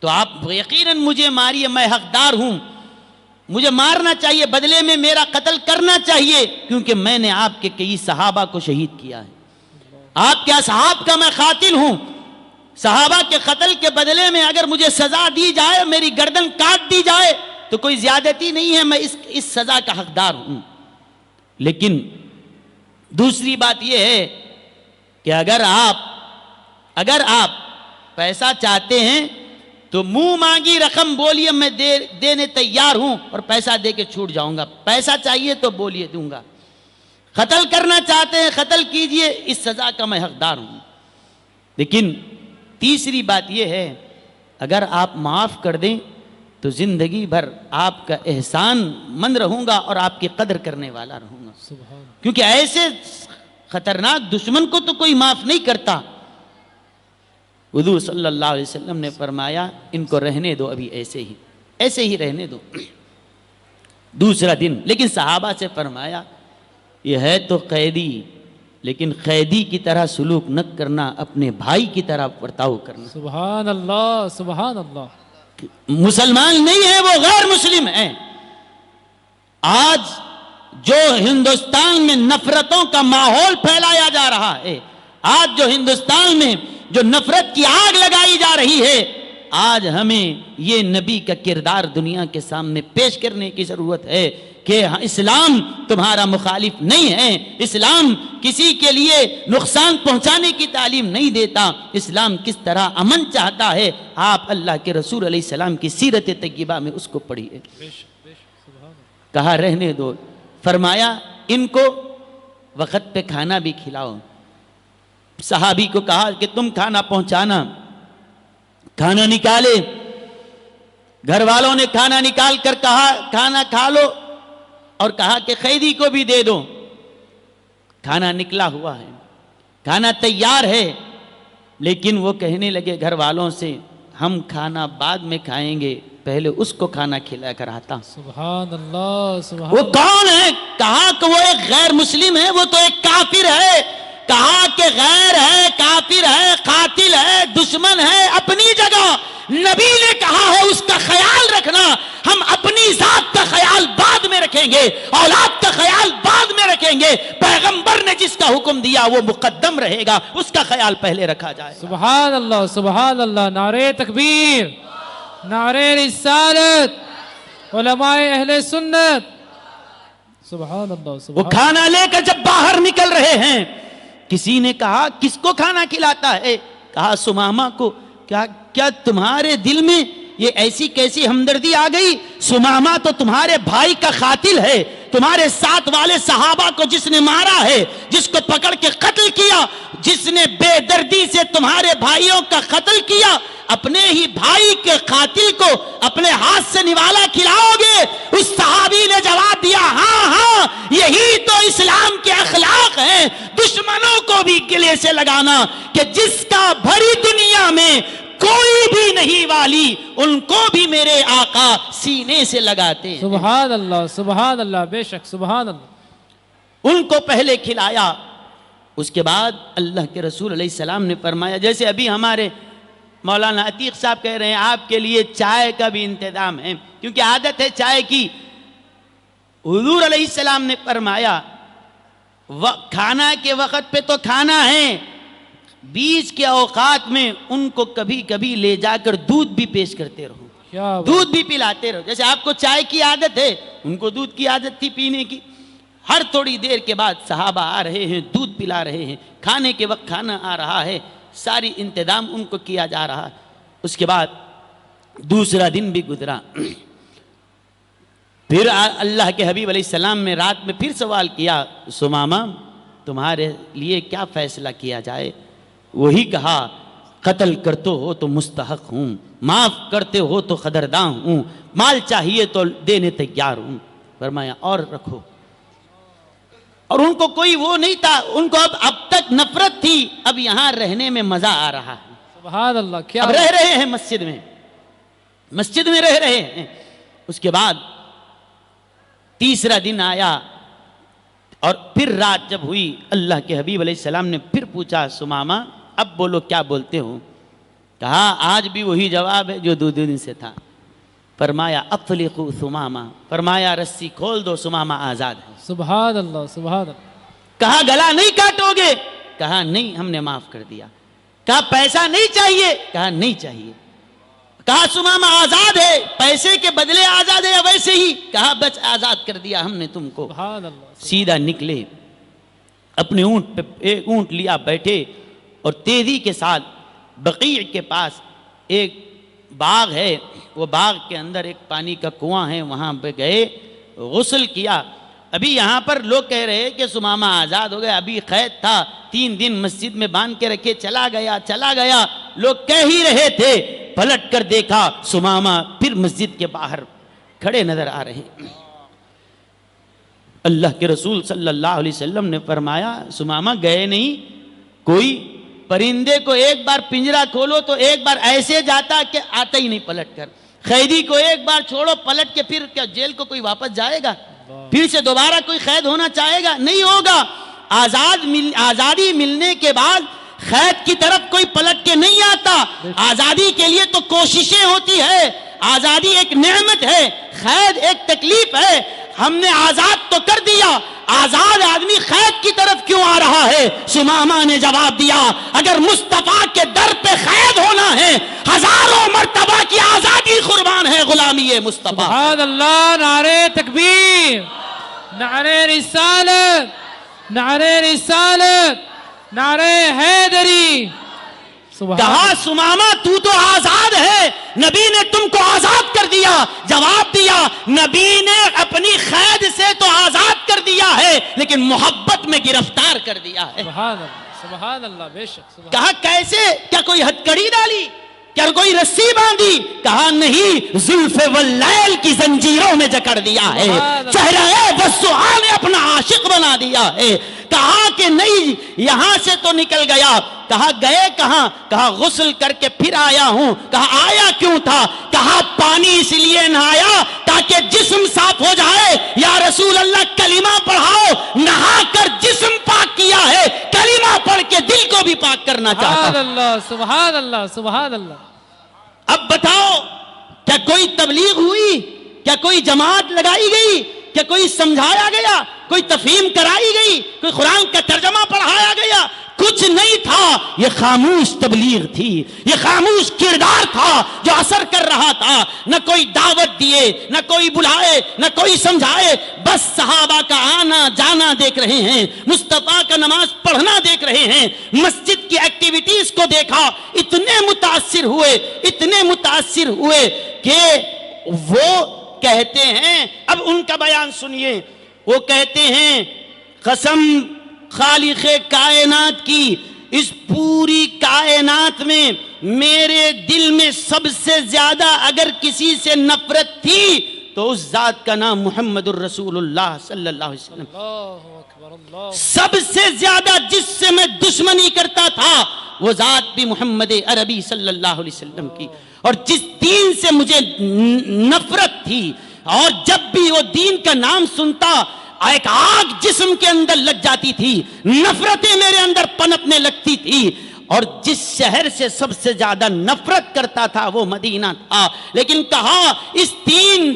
تو آپ یقیناً مجھے ماریے، میں حقدار ہوں، مجھے مارنا چاہیے، بدلے میں میرا قتل کرنا چاہیے، کیونکہ میں نے آپ کے کئی صحابہ کو شہید کیا ہے، آپ کے اصحاب کا میں قاتل ہوں، صحابہ کے قتل کے بدلے میں اگر مجھے سزا دی جائے، میری گردن کاٹ دی جائے تو کوئی زیادتی نہیں ہے، میں اس سزا کا حقدار ہوں۔ لیکن دوسری بات یہ ہے کہ اگر آپ پیسہ چاہتے ہیں تو منہ مانگی رقم بولیے، میں دینے تیار ہوں اور پیسہ دے کے چھوٹ جاؤں گا، پیسہ چاہیے تو بولیے دوں گا، قتل کرنا چاہتے ہیں قتل کیجئے، اس سزا کا میں حقدار ہوں۔ لیکن تیسری بات یہ ہے اگر آپ معاف کر دیں تو زندگی بھر آپ کا احسان مند رہوں گا اور آپ کی قدر کرنے والا رہوں گا، سبحان کیونکہ ایسے خطرناک دشمن کو تو کوئی معاف نہیں کرتا۔ حضور صلی اللہ علیہ وسلم نے فرمایا ان کو رہنے دو، ابھی ایسے ہی رہنے دو۔ دوسرا دن، لیکن صحابہ سے فرمایا یہ ہے تو قیدی، لیکن قیدی کی طرح سلوک نہ کرنا، اپنے بھائی کی طرح برتاؤ کرنا۔ سبحان اللہ سبحان اللہ۔ مسلمان نہیں ہے، وہ غیر مسلم ہے۔ آج جو ہندوستان میں نفرتوں کا ماحول پھیلایا جا رہا ہے، آج جو ہندوستان میں جو نفرت کی آگ لگائی جا رہی ہے، آج ہمیں یہ نبی کا کردار دنیا کے سامنے پیش کرنے کی ضرورت ہے کہ اسلام تمہارا مخالف نہیں ہے، اسلام کسی کے لیے نقصان پہنچانے کی تعلیم نہیں دیتا، اسلام کس طرح امن چاہتا ہے آپ اللہ کے رسول علیہ السلام کی سیرت طیبہ میں اس کو پڑھیے۔ کہا رہنے دو، فرمایا ان کو وقت پہ کھانا بھی کھلاؤ۔ صحابی کو کہا کہ تم کھانا پہنچانا، کھانا نکالے، گھر والوں نے کھانا نکال کر کہا کھانا کھا لو، اور کہا کہ قیدی کو بھی دے دو۔ کھانا نکلا ہوا ہے، کھانا تیار ہے، لیکن وہ کہنے لگے گھر والوں سے ہم کھانا بعد میں کھائیں گے، پہلے اس کو کھانا کھلا کر آتا۔ سبحان اللہ سبحان وہ کون ہے؟ کہا کہ وہ ایک غیر مسلم ہے، وہ تو ایک کافر ہے۔ کہا کہ غیر ہے، کافر ہے، قاتل ہے، دشمن ہے، اپنی جگہ نبی نے کہا ہے اس کا خیال رکھنا، ہم اپنی ذات کا خیال بعد میں رکھیں گے، اولاد کا خیال بعد میں رکھیں گے، پیغمبر نے جس کا حکم دیا وہ مقدم رہے گا، اس کا خیال پہلے رکھا جائے۔ سبحان اللہ سبحان اللہ۔ نعرہ تکبیر، نعرہ رسالت، علماء اہل سنت، سبحان اللہ وہ سبحان کھانا لے کر جب باہر نکل رہے ہیں، کسی نے کہا کس کو کھانا کھلاتا ہے؟ کہا سمامہ کو۔ کیا تمہارے دل میں یہ ایسی کیسی ہمدردی آ گئی؟ سمامہ تو تمہارے بھائی کا قاتل ہے، تمہارے ساتھ والے صحابہ کو جس نے مارا ہے، جس کو پکڑ کے قتل کیا، جس نے بے دردی سے تمہارے بھائیوں کا قتل کیا، اپنے ہی بھائی کے قاتل کو اپنے ہاتھ سے نوالا کھلاؤ گے؟ اس صحابی نے جواب دیا ہاں ہاں، یہی تو اسلام کے اخلاق ہیں، دشمنوں کو بھی گلے سے لگانا کہ جس کا بھری دنیا میں کوئی بھی نہیں والی، ان کو بھی میرے آقا سینے سے لگاتے ہیں۔ سبحان اللہ سبحان اللہ، بے شک سبحان اللہ۔ ان کو پہلے کھلایا، اس کے بعد اللہ کے رسول علیہ السلام نے فرمایا، جیسے ابھی ہمارے مولانا عتیق صاحب کہہ رہے ہیں آپ کے لیے چائے کا بھی انتظام ہے، کیونکہ عادت ہے چائے کی۔ حضور علیہ السلام نے فرمایا کھانا کے وقت پہ تو کھانا ہے، بیچ کے اوقات میں ان کو کبھی کبھی لے جا کر دودھ بھی پیش کرتے رہو، کیا بات۔ دودھ بھی پلاتے رہو۔ جیسے آپ کو چائے کی عادت ہے، ان کو دودھ کی عادت تھی پینے کی۔ ہر تھوڑی دیر کے بعد صحابہ آ رہے ہیں، دودھ پلا رہے ہیں، کھانے کے وقت کھانا آ رہا ہے، ساری انتظام ان کو کیا جا رہا ہے۔ اس کے بعد دوسرا دن بھی گزرا، پھر اللہ کے حبیب علیہ السلام نے رات میں پھر سوال کیا سمامہ تمہارے لیے کیا فیصلہ کیا جائے؟ وہی کہا قتل کرتے ہو تو مستحق ہوں، معاف کرتے ہو تو قدرداں ہوں، مال چاہیے تو دینے تیار ہوں۔ فرمایا اور رکھو۔ اور ان کو کوئی وہ نہیں تھا، ان کو اب تک نفرت تھی، اب یہاں رہنے میں مزہ آ رہا ہے۔ سبحان اللہ، کیا اب رہ رہے ہیں مسجد میں رہ رہے ہیں۔ اس کے بعد تیسرا دن آیا اور پھر رات جب ہوئی، اللہ کے حبیب علیہ السلام نے پھر پوچھا سمامہ اب بولو کیا بولتے ہو؟ کہا آج بھی وہی جواب ہے جو دو دن سے تھا۔ فرمایا اطلقوا سمامہ، فرمایا رسی کھول دو، سمامہ آزاد ہے۔ سبحان اللہ سبحان اللہ۔ کہا گلا نہیں کاٹو گے؟ کہا نہیں، ہم نے معاف کر دیا۔ کہا پیسہ نہیں چاہیے؟ کہا نہیں چاہیے۔ کہا سمامہ آزاد ہے، پیسے کے بدلے آزاد ہے یا ویسے ہی؟ کہا بس آزاد کر دیا ہم نے تم کو۔ سبحان اللہ۔ سیدھا نکلے، اپنے اونٹ پہ ایک اونٹ لیا، بیٹھے اور تیزی کے ساتھ بقیع کے پاس ایک باغ ہے، وہ باغ کے اندر ایک پانی کا کنواں ہے، وہاں پہ گئے، غسل کیا۔ ابھی یہاں پر لوگ کہہ رہے ہیں کہ سمامہ آزاد ہو گیا، ابھی قید تھا، 3 دن مسجد میں باندھ کے رکھے، چلا گیا، لوگ کہہ ہی رہے تھے، پلٹ کر دیکھا سمامہ پھر مسجد کے باہر کھڑے نظر آ رہے ہیں۔ اللہ کے رسول صلی اللہ علیہ وسلم نے فرمایا سمامہ گئے نہیں، کوئی پرندے کو ایک بار پنجرا کھولو تو ایک بار ایسے جاتا کہ آتا ہی نہیں پلٹ کر، قیدی کو ایک بار چھوڑو پلٹ کے پھر کیا جیل کو کوئی واپس جائے گا؟ پھر سے دوبارہ کوئی قید ہونا چاہے گا؟ نہیں ہوگا۔ آزادی ملنے کے بعد قید کی طرف کوئی پلٹ کے نہیں آتا۔ آزادی کے لیے تو کوششیں ہوتی ہے، آزادی ایک نعمت ہے، قید ایک تکلیف ہے۔ ہم نے آزاد تو کر دیا، آزاد آدمی قید کی طرف کیوں آ رہا ہے؟ سمامہ نے جواب دیا، اگر مصطفیٰ کے در پہ قید ہونا ہے، ہزاروں مرتبہ کی آزادی قربان ہے غلامی مصطفیٰ۔ سبحان اللہ، نعرہ تکبیر، نعرہ رسالت، نعرہ رسالت، نعرہ حیدری۔ کہا سمامہ تو آزاد ہے، نبی نے تم کو آزاد کر دیا۔ جواب دیا، نبی نے اپنی قید سے تو آزاد کر دیا ہے لیکن محبت میں گرفتار کر دیا ہے۔ سبحان اللہ، سبحان اللہ، بے شک۔ کہا کیسے؟ کیا کوئی ہتھکڑی ڈالی؟ کیا کوئی رسی باندھی؟ کہا نہیں، زلف واللیل کی زنجیروں میں جکڑ دیا ہے، چہرہ وسعا نے اپنا عاشق بنا دیا ہے۔ کہا کہ نہیں، یہاں سے تو نکل گیا۔ کہا گئے کہاں؟ کہا غسل کر کے پھر آیا ہوں۔ کہا آیا کیوں تھا؟ کہا پانی اس لیے نہایا تاکہ جسم صاف ہو جائے۔ یا رسول اللہ کلمہ پڑھاؤ، نہا کر جسم پاک کیا ہے، کلمہ پڑھ کے دل کو بھی پاک کرنا چاہتا۔ سبحان اللہ، سبحان اللہ، سبحان اللہ۔ اب بتاؤ، کیا کوئی تبلیغ ہوئی؟ کیا کوئی جماعت لگائی گئی؟ کیا کوئی سمجھایا گیا؟ کوئی تفہیم کرائی گئی؟ کوئی قرآن کا ترجمہ پڑھایا گیا؟ کچھ نہیں تھا۔ یہ خاموش تبلیغ تھی، یہ خاموش کردار تھا جو اثر کر رہا تھا۔ نہ کوئی دعوت دیے، نہ کوئی بلائے، نہ کوئی سمجھائے، بس صحابہ کا آنا جانا دیکھ رہے ہیں، مصطفیٰ کا نماز پڑھنا دیکھ رہے ہیں، مسجد کی ایکٹیویٹیز کو دیکھا، اتنے متاثر ہوئے کہ وہ کہتے ہیں، اب ان کا بیان سنیے، وہ کہتے ہیں قسم خالق کائنات کی، اس پوری کائنات میں میرے دل میں سب سے زیادہ اگر کسی سے نفرت تھی تو اس ذات کا نام محمد الرسول اللہ صلی اللہ علیہ وسلم۔ اللہ اکبر، اللہ۔ سب سے زیادہ جس سے میں دشمنی کرتا تھا وہ ذات بھی محمد عربی صلی اللہ علیہ وسلم کی، اور جس دین سے مجھے نفرت تھی، اور جب بھی وہ دین کا نام سنتا ایک آگ جسم کے اندر لگ جاتی تھی، نفرتیں میرے اندر پنپنے لگتی تھی، اور جس شہر سے سب سے زیادہ نفرت کرتا تھا وہ مدینہ تھا۔ لیکن کہا اس 3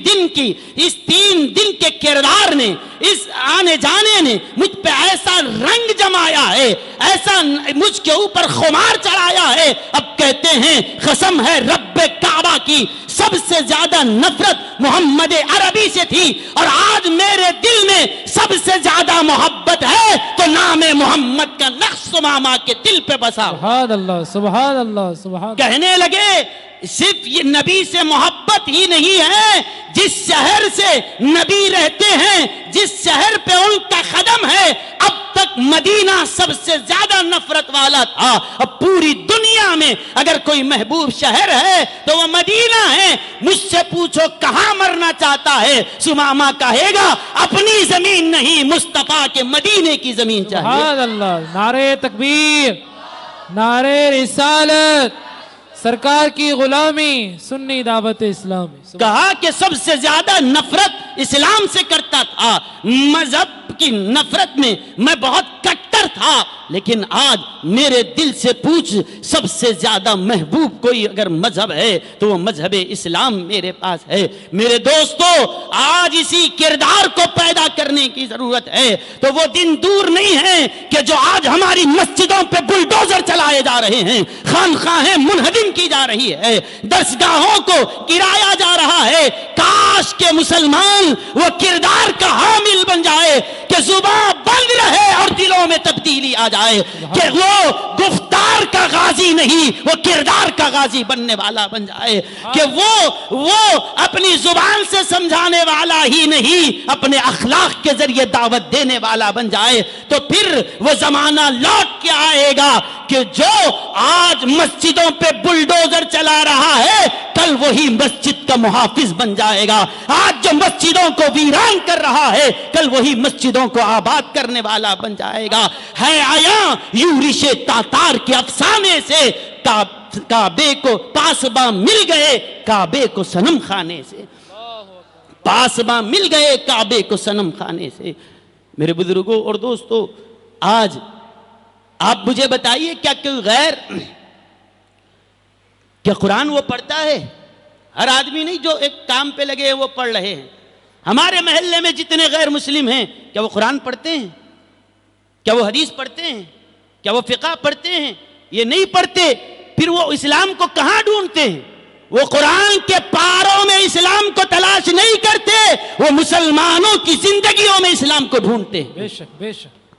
دن کے کردار نے، اس آنے جانے نے مجھ پہ ایسا رنگ جمایا ہے، ایسا مجھ کے اوپر خمار چڑھایا ہے۔ اب کہتے ہیں قسم ہے رب کعبہ کی، سب سے زیادہ نفرت محمد عربی سے تھی، اور آج میرے دل میں سب سے زیادہ محبت ہے تو نام محمد کا نقش سمامہ کے دل پہ بسا۔ سبحان اللہ، سبحان اللہ، سبحان۔ کہنے لگے صرف یہ نبی سے محبت ہی نہیں ہے، جس شہر سے نبی رہتے ہیں، جس شہر پہ ان کا قدم ہے، اب تک مدینہ سب سے زیادہ نفرت والا تھا۔ اب پوری دنیا میں اگر کوئی محبوب شہر ہے تو وہ مدینہ ہے۔ مجھ سے پوچھو کہاں مرنا چاہتا ہے؟ سمامہ کہے گا اپنی زمین نہیں، مصطفیٰ کے مدینے کی زمین چاہیے۔ سبحان اللہ، نعرہ تکبیر، نعرہ رسالت، سرکار کی غلامی، سنی دعوت اسلامی۔ کہا کہ سب سے زیادہ نفرت اسلام سے کرتا تھا، مذہب کی نفرت میں میں بہت کٹر تھا، لیکن آج میرے دل سے پوچھ سب سے زیادہ محبوب کوئی اگر مذہب ہے تو وہ مذہب اسلام میرے پاس ہے۔ میرے دوستو، آج اسی کردار کو پیدا کرنے کی ضرورت ہے، تو وہ دن دور نہیں ہے کہ جو آج ہماری مسجدوں پہ بلڈوزر چلائے جا رہے ہیں، خانقاہیں منہدم کی جا رہی ہے، درسگاہوں کو گرایا جا رہا ہے۔ کاش کے مسلمان وہ کردار کا حامل بن جائے کہ زبان بند رہے اور دلوں میں تبدیلی آ جائے، کہ وہ گفتار کا غازی نہیں، وہ کردار کا غازی بننے والا بن جائے، کہ وہ اپنی زبان سے سمجھانے والا ہی نہیں، اپنے اخلاق کے ذریعے دعوت دینے والا بن جائے۔ تو پھر وہ زمانہ لوٹ کے آئے گا کہ جو آج مسجدوں پہ بلڈوزر چلا رہا ہے کل وہی مسجد کا محافظ بن جائے گا۔ آج جو مسجدوں کو ویران کر رہا ہے کل وہی مسجدوں کو آباد کرنے والا بن جائے گا۔ ہے آیا یورش تاتار کے افسانے سے کعبے کو پاسباں مل گئے کعبے کو صنم خانے سے، پاسباں مل گئے کعبے کو صنم خانے سے۔ میرے بزرگوں اور دوستو، آج آپ مجھے بتائیے کیا کوئی غیر کیا قرآن وہ پڑھتا ہے؟ ہر آدمی نہیں، جو ایک کام پہ لگے ہیں وہ پڑھ رہے ہیں۔ ہمارے محلے میں جتنے غیر مسلم ہیں کیا وہ قرآن پڑھتے ہیں؟ کیا وہ حدیث پڑھتے ہیں؟ کیا وہ فقہ پڑھتے ہیں؟ یہ نہیں پڑھتے، پھر وہ اسلام کو کہاں ڈھونڈتے ہیں؟ وہ قرآن کے پاروں میں اسلام کو تلاش نہیں کرتے، وہ مسلمانوں کی زندگیوں میں اسلام کو ڈھونڈتے ہیں۔ بے شک بے شک۔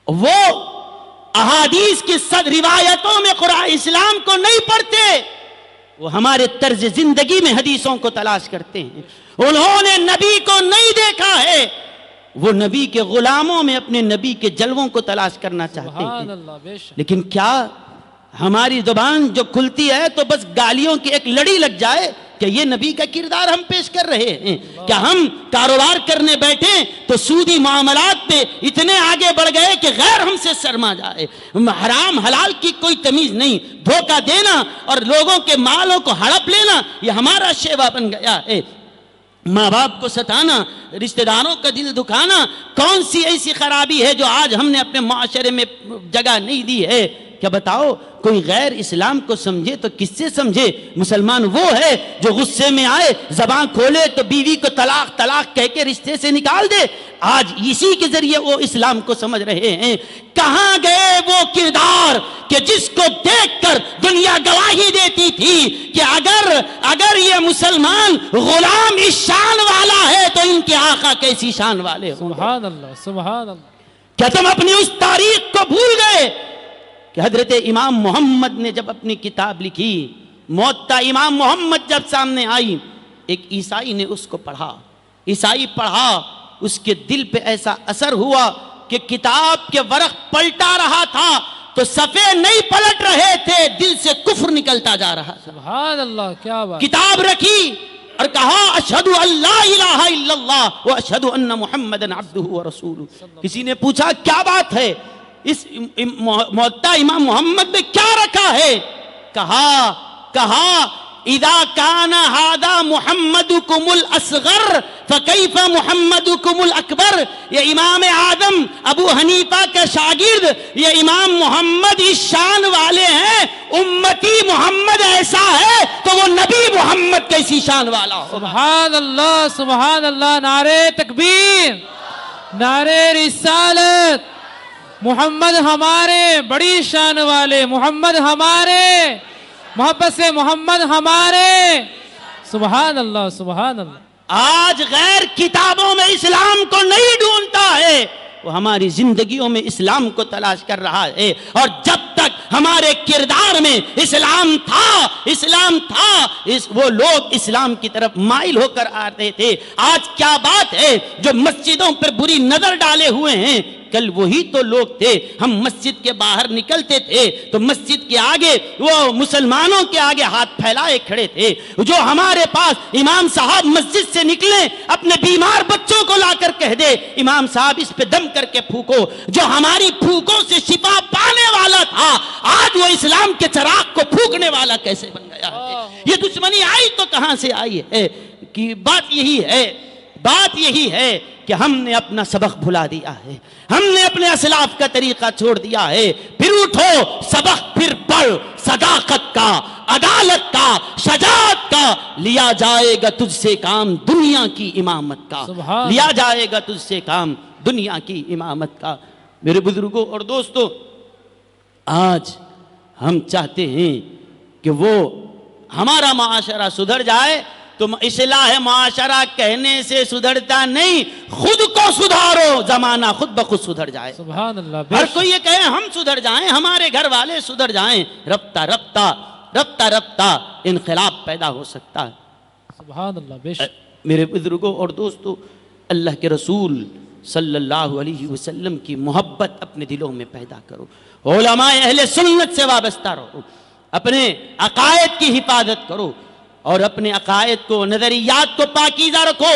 وہ احادیث کی صد روایتوں میں قرآن اسلام کو نہیں پڑھتے، وہ ہمارے طرز زندگی میں حدیثوں کو تلاش کرتے ہیں۔ انہوں نے نبی کو نہیں دیکھا ہے، وہ نبی کے غلاموں میں اپنے نبی کے جلووں کو تلاش کرنا چاہتے سبحان ہیں۔ اللہ، بے شک۔ لیکن کیا ہماری زبان جو کھلتی ہے تو بس گالیوں کی ایک لڑی لگ جائے کہ یہ نبی کا کردار ہم پیش کر رہے ہیں؟ کیا ہم کاروبار کرنے بیٹھے تو سودی معاملات پہ اتنے آگے بڑھ گئے کہ غیر ہم سے شرما جائے؟ حرام حلال کی کوئی تمیز نہیں، دھوکہ دینا اور لوگوں کے مالوں کو ہڑپ لینا یہ ہمارا شیوا بن گیا ہے۔ ماں باپ کو ستانا، رشتہ داروں کا دل دکھانا، کون سی ایسی خرابی ہے جو آج ہم نے اپنے معاشرے میں جگہ نہیں دی ہے؟ کیا بتاؤ، کوئی غیر اسلام کو سمجھے تو کس سے سمجھے؟ مسلمان وہ ہے جو غصے میں آئے زبان کھولے تو بیوی کو طلاق طلاق کہہ کے رشتے سے نکال دے۔ آج اسی کے ذریعے وہ اسلام کو سمجھ رہے ہیں۔ کہاں گئے وہ کردار کہ جس کو دیکھ کر دنیا گواہی دیتی تھی کہ اگر یہ مسلمان غلام اس شان والا ہے تو ان کے آقا کیسی شان والے ہوں؟ سبحان اللہ سبحان اللہ۔ کیا تم اپنی اس تاریخ کو بھول گئے کہ حضرت امام محمد نے جب اپنی کتاب لکھی، موطا امام محمد جب سامنے آئی، ایک عیسائی نے اس کو پڑھا، عیسائی پڑھا، اس کے دل پہ ایسا اثر ہوا کہ کتاب کے ورق پلٹا رہا تھا تو صفحے نہیں پلٹ رہے تھے، دل سے کفر نکلتا جا رہا تھا۔ سبحان اللہ، کیا بات۔ کتاب رکھی اور کہا اشہدو ان لا الہ الا اللہ و اشہدو ان محمدن عبدہ و رسولہ۔ کسی نے پوچھا کیا بات ہے، اس موطا امام محمد میں کیا رکھا ہے؟ کہا اذا کان ھذا محمدکم الاصغر فکیف محمدکم الاکبر۔ یہ امام اعظم ابو حنیفہ کا شاگرد، یہ امام محمد اس شان والے ہیں، امتی محمد ایسا ہے تو وہ نبی محمد کیسی شان والا ہو؟ سبحان اللہ سبحان اللہ، نعرہ تکبیر، نعرہ رسالت۔ محمد ہمارے بڑی شان والے، محمد ہمارے، محبت سے محمد ہمارے۔ سبحان اللہ سبحان اللہ۔ آج غیر کتابوں میں اسلام کو نہیں ڈھونڈتا ہے، وہ ہماری زندگیوں میں اسلام کو تلاش کر رہا ہے۔ اور جب تک ہمارے کردار میں اسلام تھا وہ لوگ اسلام کی طرف مائل ہو کر آتے تھے۔ آج کیا بات ہے جو مسجدوں پر بری نظر ڈالے ہوئے ہیں؟ کل وہی تو لوگ تھے، ہم مسجد کے باہر نکلتے تھے تو مسجد کے آگے وہ مسلمانوں کے آگے ہاتھ پھیلائے کھڑے تھے۔ جو ہمارے پاس امام صاحب مسجد سے نکلیں اپنے بیمار بچوں کو لا کر کہہ دے امام صاحب اس پہ دم کر کے پھونکو، جو ہماری پھونکوں سے شفا پانے والا تھا آج وہ اسلام کے چراغ کو پھونکنے والا کیسے بن گیا ہے؟ یہ دشمنی آئی تو کہاں سے آئی ہے؟ کہ بات یہی ہے کہ ہم نے اپنا سبق بھلا دیا ہے، ہم نے اپنے اسلاف کا طریقہ چھوڑ دیا ہے۔ پھر اٹھو، سبق پھر پڑھ، صداقت کا، عدالت کا، شجاعت کا، لیا جائے گا تجھ سے کام دنیا کی امامت کا، لیا جائے گا تجھ سے کام دنیا کی امامت کا۔ میرے بزرگوں اور دوستو، آج ہم چاہتے ہیں کہ وہ ہمارا معاشرہ سدھر جائے تو اصلاح معاشرہ کہنے سے سدھرتا نہیں، خود کو سدھارو، زمانہ خود بخود سدھر جائے۔ سبحان اللہ۔ ہر کوئی یہ کہے ہم سدھر جائیں، ہمارے گھر والے سدھر جائیں، رفتہ رفتہ انقلاب پیدا ہو سکتا ہے۔ سبحان اللہ، بے شک۔ میرے بزرگوں اور دوستو، اللہ کے رسول صلی اللہ علیہ وسلم کی محبت اپنے دلوں میں پیدا کرو، علماء اہل سنت سے وابستہ رہو، اپنے عقائد کی حفاظت کرو اور اپنے عقائد کو، نظریات کو پاکیزہ رکھو۔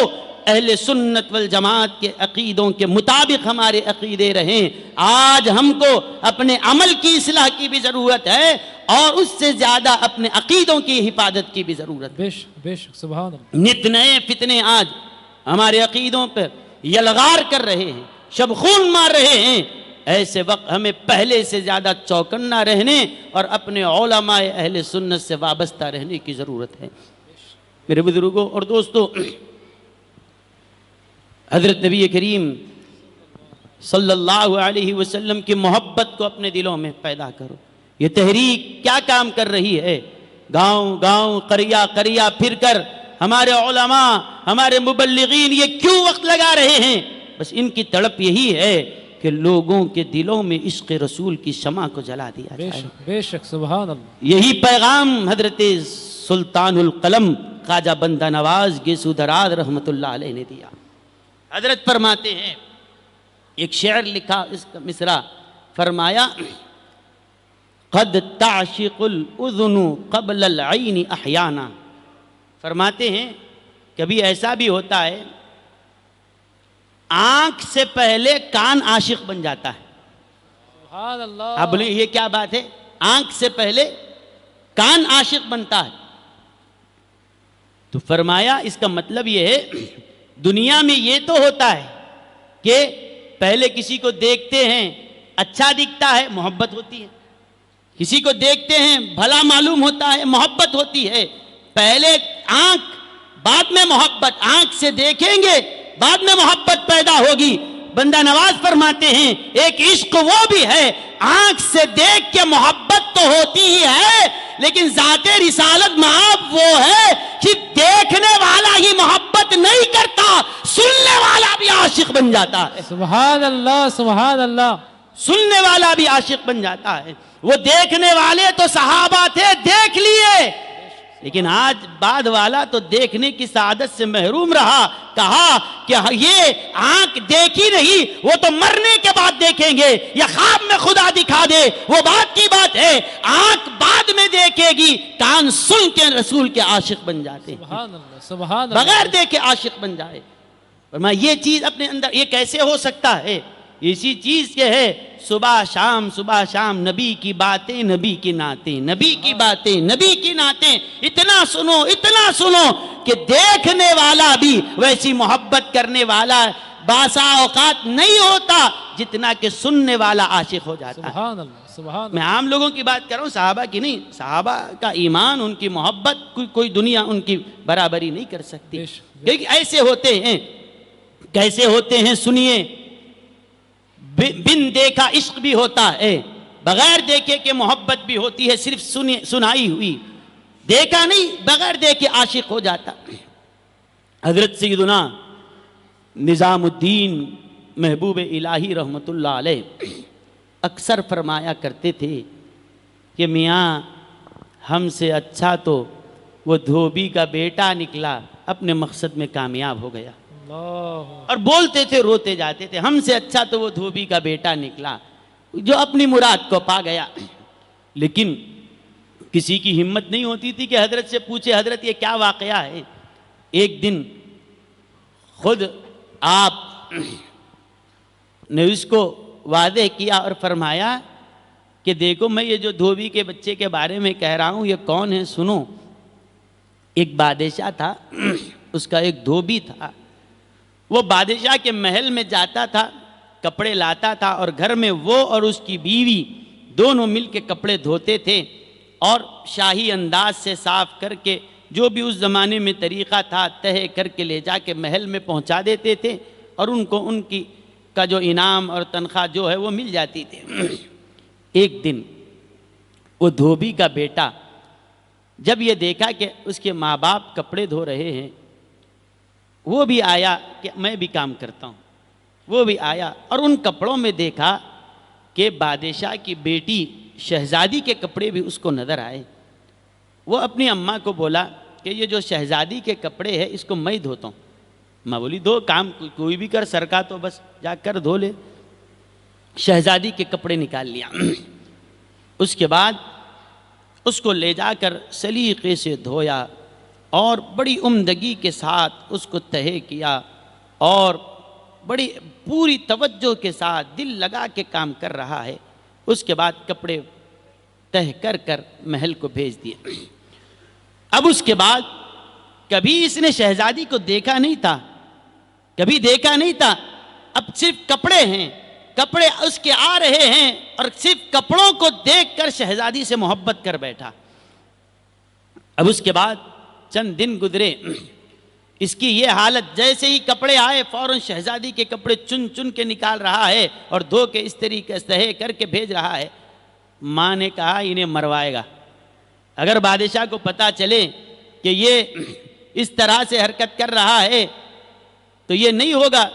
اہل سنت والجماعت کے عقیدوں کے مطابق ہمارے عقیدے رہیں۔ آج ہم کو اپنے عمل کی اصلاح کی بھی ضرورت ہے اور اس سے زیادہ اپنے عقیدوں کی حفاظت کی بھی ضرورت ہے۔ بے شک سبحان اللہ، نت نئے فتنے آج ہمارے عقیدوں پر یلغار کر رہے ہیں، شب خون مار رہے ہیں۔ ایسے وقت ہمیں پہلے سے زیادہ چوکنا رہنے اور اپنے علماء اہل سنت سے وابستہ رہنے کی ضرورت ہے۔ میرے بزرگوں اور دوستوں، حضرت نبی کریم صلی اللہ علیہ وسلم کی محبت کو اپنے دلوں میں پیدا کرو۔ یہ تحریک کیا کام کر رہی ہے؟ گاؤں گاؤں قریہ قریہ پھر کر ہمارے علماء، ہمارے مبلغین یہ کیوں وقت لگا رہے ہیں؟ بس ان کی تڑپ یہی ہے کہ لوگوں کے دلوں میں عشق رسول کی شمع کو جلا دیا جائے۔ بے شک سبحان اللہ، یہی پیغام حضرت سلطان القلم خواجہ بندہ نواز گیسو دراز رحمت اللہ علیہ نے دیا۔ حضرت فرماتے ہیں، ایک شعر لکھا، اس کا مصرع فرمایا، قد تعشق الاذن قبل العین احیانا۔ فرماتے ہیں کبھی ایسا بھی ہوتا ہے آنکھ سے پہلے کان عاشق بن جاتا ہے۔ سبحان اللہ، آپ بولیں یہ کیا بات ہے؟ آنکھ سے پہلے کان عاشق بنتا ہے۔ تو فرمایا اس کا مطلب یہ ہے دنیا میں یہ تو ہوتا ہے کہ پہلے کسی کو دیکھتے ہیں اچھا دکھتا ہے، محبت ہوتی ہے، کسی کو دیکھتے ہیں بھلا معلوم ہوتا ہے، محبت ہوتی ہے۔ پہلے آنکھ، بعد میں محبت، آنکھ سے دیکھیں گے بعد میں محبت پیدا ہوگی۔ بندہ نواز فرماتے ہیں ایک عشق وہ بھی ہے آنکھ سے دیکھ کے محبت تو ہوتی ہی ہے، لیکن ذات رسالت مآب وہ ہے کہ دیکھنے والا ہی محبت نہیں کرتا، سننے والا بھی عاشق بن جاتا ہے۔ سبحان اللہ، سبحان اللہ، سننے والا بھی عاشق بن جاتا ہے۔ وہ دیکھنے والے تو صحابہ تھے، دیکھ لیے، لیکن آج بعد والا تو دیکھنے کی سعادت سے محروم رہا۔ کہا کہ یہ آنکھ دیکھی نہیں، وہ تو مرنے کے بعد دیکھیں گے یا خواب میں خدا دکھا دے، وہ بات کی بات ہے۔ آنکھ بعد میں دیکھے گی، کان سن کے رسول کے عاشق بن جاتے ہیں، سبحان اللہ، سبحان اللہ، بغیر دیکھے عاشق بن جائے۔ فرمایا یہ چیز اپنے اندر، یہ کیسے ہو سکتا ہے؟ اسی چیز کے ہے صبح شام نبی کی باتیں، نبی کی نعتیں، نبی کی باتیں، نبی کی نعتیں، اتنا سنو کہ دیکھنے والا بھی ویسی محبت کرنے والا باسا اوقات نہیں ہوتا جتنا کہ سننے والا عاشق ہو جاتا ہے۔ سبحان اللہ، سبحان اللہ، میں عام لوگوں کی بات کر رہا ہوں، صحابہ کی نہیں۔ صحابہ کا ایمان، ان کی محبت کوئی دنیا ان کی برابری نہیں کر سکتی، کیونکہ ایسے ہوتے ہیں۔ کیسے ہوتے ہیں سنیے، بن دیکھا عشق بھی ہوتا ہے، بغیر دیکھے کہ محبت بھی ہوتی ہے، صرف سنائی ہوئی، دیکھا نہیں، بغیر دیکھے عاشق ہو جاتا۔ حضرت سیدنا نظام الدین محبوب الہی رحمت اللہ علیہ اکثر فرمایا کرتے تھے کہ میاں ہم سے اچھا تو وہ دھوبی کا بیٹا نکلا، اپنے مقصد میں کامیاب ہو گیا۔ اور بولتے تھے، روتے جاتے تھے، ہم سے اچھا تو وہ دھوبی کا بیٹا نکلا جو اپنی مراد کو پا گیا۔ لیکن کسی کی ہمت نہیں ہوتی تھی کہ حضرت سے پوچھے حضرت یہ کیا واقعہ ہے۔ ایک دن خود آپ نے اس کو واضح کیا اور فرمایا کہ دیکھو میں یہ جو دھوبی کے بچے کے بارے میں کہہ رہا ہوں یہ کون ہے سنو۔ ایک بادشاہ تھا، اس کا ایک دھوبی تھا، وہ بادشاہ کے محل میں جاتا تھا، کپڑے لاتا تھا، اور گھر میں وہ اور اس کی بیوی دونوں مل کے کپڑے دھوتے تھے، اور شاہی انداز سے صاف کر کے جو بھی اس زمانے میں طریقہ تھا تہہ کر کے لے جا کے محل میں پہنچا دیتے تھے، اور ان کو ان کی کا جو انعام اور تنخواہ جو ہے وہ مل جاتی تھی۔ ایک دن وہ دھوبی کا بیٹا جب یہ دیکھا کہ اس کے ماں باپ کپڑے دھو رہے ہیں، وہ بھی آیا کہ میں بھی کام کرتا ہوں۔ وہ بھی آیا اور ان کپڑوں میں دیکھا کہ بادشاہ کی بیٹی شہزادی کے کپڑے بھی اس کو نظر آئے۔ وہ اپنی اماں کو بولا کہ یہ جو شہزادی کے کپڑے ہیں اس کو میں دھوتا ہوں۔ ماں بولی دو، کام کوئی بھی کر، سر کا تو بس جا کر دھو لے۔ شہزادی کے کپڑے نکال لیا، اس کے بعد اس کو لے جا کر سلیقے سے دھویا اور بڑی عمدگی کے ساتھ اس کو تہہ کیا، اور بڑی پوری توجہ کے ساتھ دل لگا کے کام کر رہا ہے۔ اس کے بعد کپڑے تہ کر کر محل کو بھیج دیا۔ اب اس کے بعد کبھی اس نے شہزادی کو دیکھا نہیں تھا، کبھی دیکھا نہیں تھا، اب صرف کپڑے ہیں، کپڑے اس کے آ رہے ہیں اور صرف کپڑوں کو دیکھ کر شہزادی سے محبت کر بیٹھا۔ اب اس کے بعد چند دن گزرے، اس کی یہ حالت، جیسے ہی کپڑے آئے فوراً شہزادی کے کپڑے چن چن کے نکال رہا ہے اور دھو کے اس طریقے سے کر کے بھیج رہا ہے۔ ماں نے کہا انہیں مروائے گا، اگر بادشاہ کو پتا چلے کہ یہ اس طرح سے حرکت کر رہا ہے تو یہ نہیں ہوگا،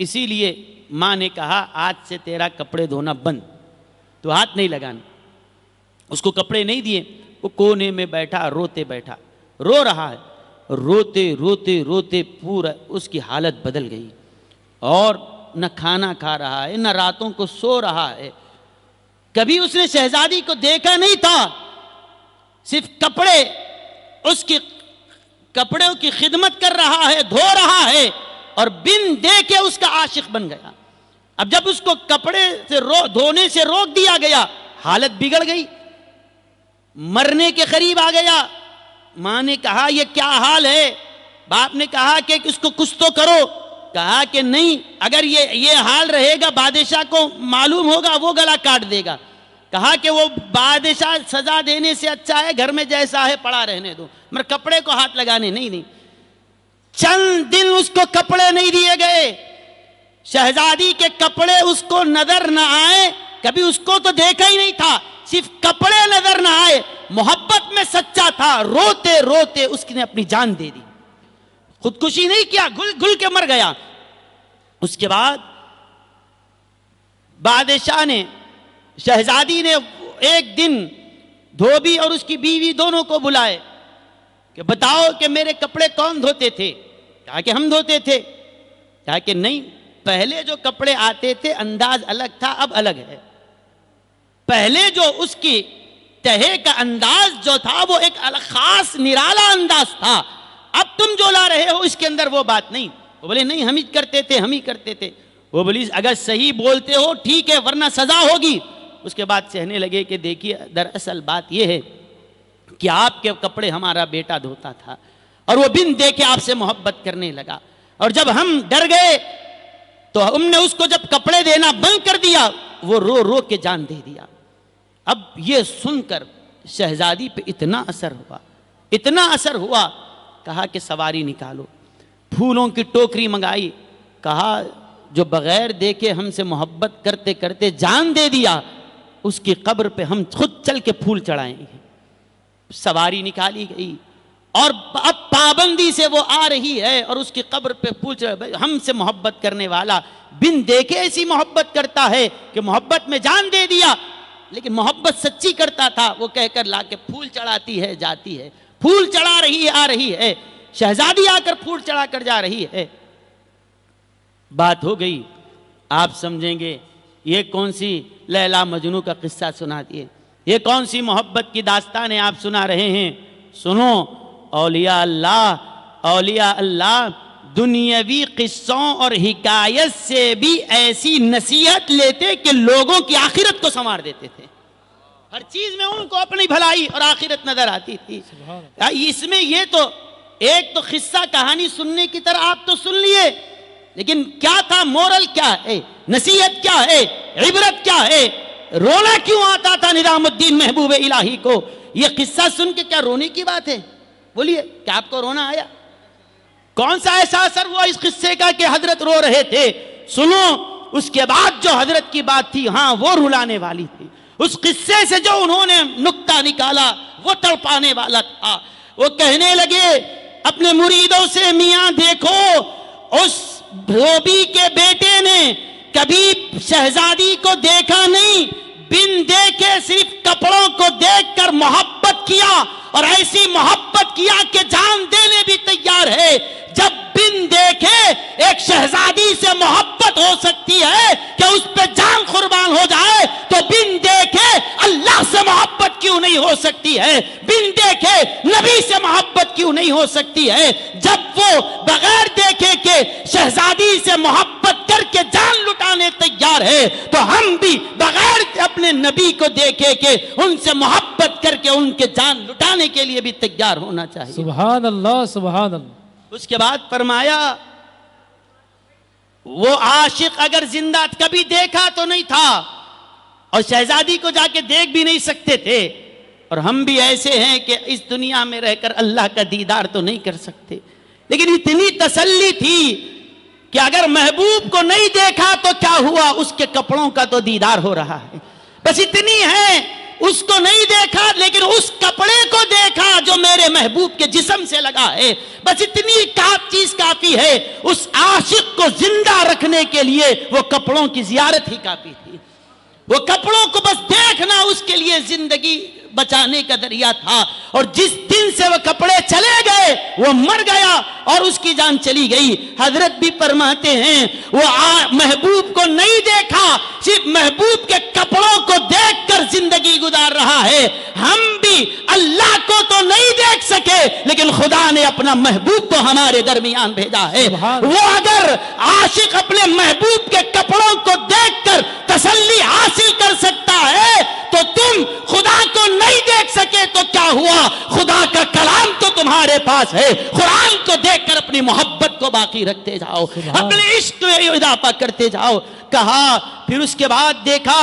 اسی لیے ماں نے کہا آج سے تیرا کپڑے دھونا بند، تو ہاتھ نہیں لگانا۔ اس کو کپڑے نہیں دیے، وہ کونے میں بیٹھا روتے بیٹھا، رو رہا ہے، روتے روتے روتے پورا اس کی حالت بدل گئی، اور نہ کھانا کھا رہا ہے نہ راتوں کو سو رہا ہے۔ کبھی اس نے شہزادی کو دیکھا نہیں تھا، صرف کپڑے، اس کی کپڑوں کی خدمت کر رہا ہے، دھو رہا ہے، اور بن دیکھے اس کا عاشق بن گیا۔ اب جب اس کو کپڑے سے دھونے سے روک دیا گیا، حالت بگڑ گئی، مرنے کے قریب آ گیا۔ ماں نے کہا یہ کیا حال ہے؟ باپ نے کہا کہ اس کو کچھ تو کرو، کہا کہ نہیں، اگر یہ حال رہے گا بادشاہ کو معلوم ہوگا، وہ گلا کاٹ دے گا۔ کہا کہ وہ بادشاہ سزا دینے سے اچھا ہے گھر میں جیسا ہے پڑا رہنے دو، مگر کپڑے کو ہاتھ لگانے نہیں۔ چند دن اس کو کپڑے نہیں دیے گئے، شہزادی کے کپڑے اس کو نظر نہ آئے، کبھی اس کو تو دیکھا ہی نہیں تھا، صرف کپڑے نظر نہ آئے، محبت میں سچا تھا، روتے روتے اس نے اپنی جان دے دی، خودکشی نہیں کیا، گل گل کے مر گیا۔ اس کے بعد بادشاہ نے، شہزادی نے ایک دن دھوبی اور اس کی بیوی دونوں کو بلائے کہ بتاؤ کہ میرے کپڑے کون دھوتے تھے؟ کہا کہ ہم دھوتے تھے۔ کہا کہ نہیں، پہلے جو کپڑے آتے تھے انداز الگ تھا، اب الگ ہے۔ پہلے جو اس کی تہے کا انداز جو تھا وہ ایک خاص نرالا انداز تھا، اب تم جو لا رہے ہو اس کے اندر وہ بات نہیں۔ وہ بولے نہیں، ہم ہی کرتے تھے، ہم ہی کرتے تھے۔ وہ بولی اگر صحیح بولتے ہو ٹھیک ہے، ورنہ سزا ہوگی۔ اس کے بعد کہنے لگے کہ دیکھیے دراصل بات یہ ہے کہ آپ کے کپڑے ہمارا بیٹا دھوتا تھا، اور وہ بن دیکھے آپ سے محبت کرنے لگا، اور جب ہم ڈر گئے تو ہم نے اس کو جب کپڑے دینا بند کر دیا، وہ رو رو کے جان دے دیا۔ اب یہ سن کر شہزادی پہ اتنا اثر ہوا، کہا کہ سواری نکالو، پھولوں کی ٹوکری منگائی، کہا جو بغیر دیکھے ہم سے محبت کرتے کرتے جان دے دیا، اس کی قبر پہ ہم خود چل کے پھول چڑھائیں گے۔ سواری نکالی گئی، اور اب پابندی سے وہ آ رہی ہے اور اس کی قبر پہ پھول چڑھائیں۔ ہم سے محبت کرنے والا بن دیکھے ایسی محبت کرتا ہے کہ محبت میں جان دے دیا، لیکن محبت سچی کرتا تھا، وہ کہہ کر لا کے پھول چڑھاتی ہے، جاتی ہے، پھول چڑھا رہی ہے، آ رہی ہے، شہزادی آ کر پھول چڑھا کر جا رہی ہے۔ بات ہو گئی، آپ سمجھیں گے یہ کون سی لیلا مجنو کا قصہ سنا دیے، یہ کون سی محبت کی داستانیں آپ سنا رہے ہیں؟ سنو، اولیاء اللہ دنیاوی قصوں اور حکایت سے بھی ایسی نصیحت لیتے کہ لوگوں کی آخرت کو سنوار دیتے تھے۔ ہر چیز میں ان کو اپنی بھلائی اور آخرت نظر آتی تھی۔ اس میں یہ تو ایک تو قصہ کہانی سننے کی طرح آپ تو سن لیے، لیکن کیا تھا، مورل کیا ہے، نصیحت کیا ہے، عبرت کیا ہے؟ رونا کیوں آتا تھا نظام الدین محبوب الہی کو؟ یہ قصہ سن کے کیا رونے کی بات ہے؟ بولیے، کیا آپ کو رونا آیا؟ کون سا ایسا اثر ہوا اس قصے کا کہ حضرت رو رہے تھے؟ سنو، اس کے بعد جو حضرت کی بات تھی، ہاں وہ رلانے والی تھی۔ اس قصے سے جو انہوں نے نکتہ نکالا وہ تڑپانے والا تھا۔ وہ کہنے لگے اپنے مریدوں سے، میاں دیکھو، اس دھوبی کے بیٹے نے کبھی شہزادی کو دیکھا نہیں، بن دیکھے صرف کپڑوں کو دیکھ کر محبت کیا، اور ایسی محبت کیا کہ جان دینے بھی تیار ہے۔ جب بن دیکھے ایک شہزادی سے محبت ہو سکتی ہے کہ اس پہ جان قربان ہو جائے، تو بن دیکھے اللہ سے محبت کیوں نہیں ہو سکتی ہے؟ بن دیکھے نبی سے محبت کیوں نہیں ہو سکتی ہے؟ جب وہ بغیر دیکھے کہ شہزادی سے محبت کر کے جان لٹانے تیار تیار ہے تو ہم بھی بغیر اپنے نبی کو دیکھے کہ ان سے محبت کر کے ان کے جان لٹانے کے لیے بھی تیار ہونا چاہیے۔ سبحان اللہ سبحان اللہ۔ اس کے بعد فرمایا وہ عاشق اگر زندہ کبھی دیکھا تو نہیں تھا اور شہزادی کو جا کے دیکھ بھی نہیں سکتے تھے، اور ہم بھی ایسے ہیں کہ اس دنیا میں رہ کر اللہ کا دیدار تو نہیں کر سکتے، لیکن اتنی تسلی تھی کہ اگر محبوب کو نہیں دیکھا تو کیا ہوا، اس کے کپڑوں کا تو دیدار ہو رہا ہے، بس اتنی ہے، اس کو نہیں دیکھا لیکن اس کپڑے کو دیکھا جو میرے محبوب کے جسم سے لگا ہے، بس اتنی چیز کافی ہے۔ اس عاشق کو زندہ رکھنے کے لیے وہ کپڑوں کی زیارت ہی کافی تھی، وہ کپڑوں کو بس دیکھنا اس کے لیے زندگی بچانے کا ذریعہ تھا، اور جس دن سے وہ کپڑے چلے گئے وہ مر گیا اور اس کی جان چلی گئی۔ حضرت بھی فرماتے ہیں وہ محبوب کو نہیں دیکھا، صرف محبوب کے کپڑوں کو دیکھ کر زندگی گزار رہا ہے۔ ہم بھی اللہ کو تو نہیں دیکھ سکے لیکن خدا نے اپنا محبوب کو ہمارے درمیان بھیجا ہے۔ وہ اگر عاشق اپنے محبوب کے کپڑوں کو دیکھ کر تسلی حاصل کر سکتا ہے تو تم خدا کو نہیں دیکھ سکے تو کیا ہوا، خدا کا کلام تو تمہارے پاس ہے، قرآن کو دیکھ کر اپنی محبت کو باقی رکھتے جاؤ، اپنے عشق میں اضافہ کرتے جاؤ۔ کہا پھر اس کے بعد دیکھا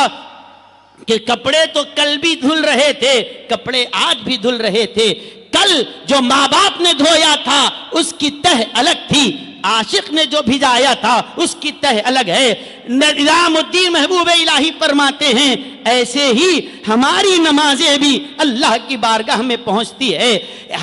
کہ کپڑے تو کل بھی دھل رہے تھے، کپڑے آج بھی دھل رہے تھے، کل جو ماں باپ نے دھویا تھا اس کی تہ الگ تھی، عاشق نے جو بھجایا تھا اس کی تہ الگ ہے۔ نظام الدین محبوب الہی فرماتے ہیں ایسے ہی ہماری نمازیں بھی اللہ کی بارگاہ میں پہنچتی ہے۔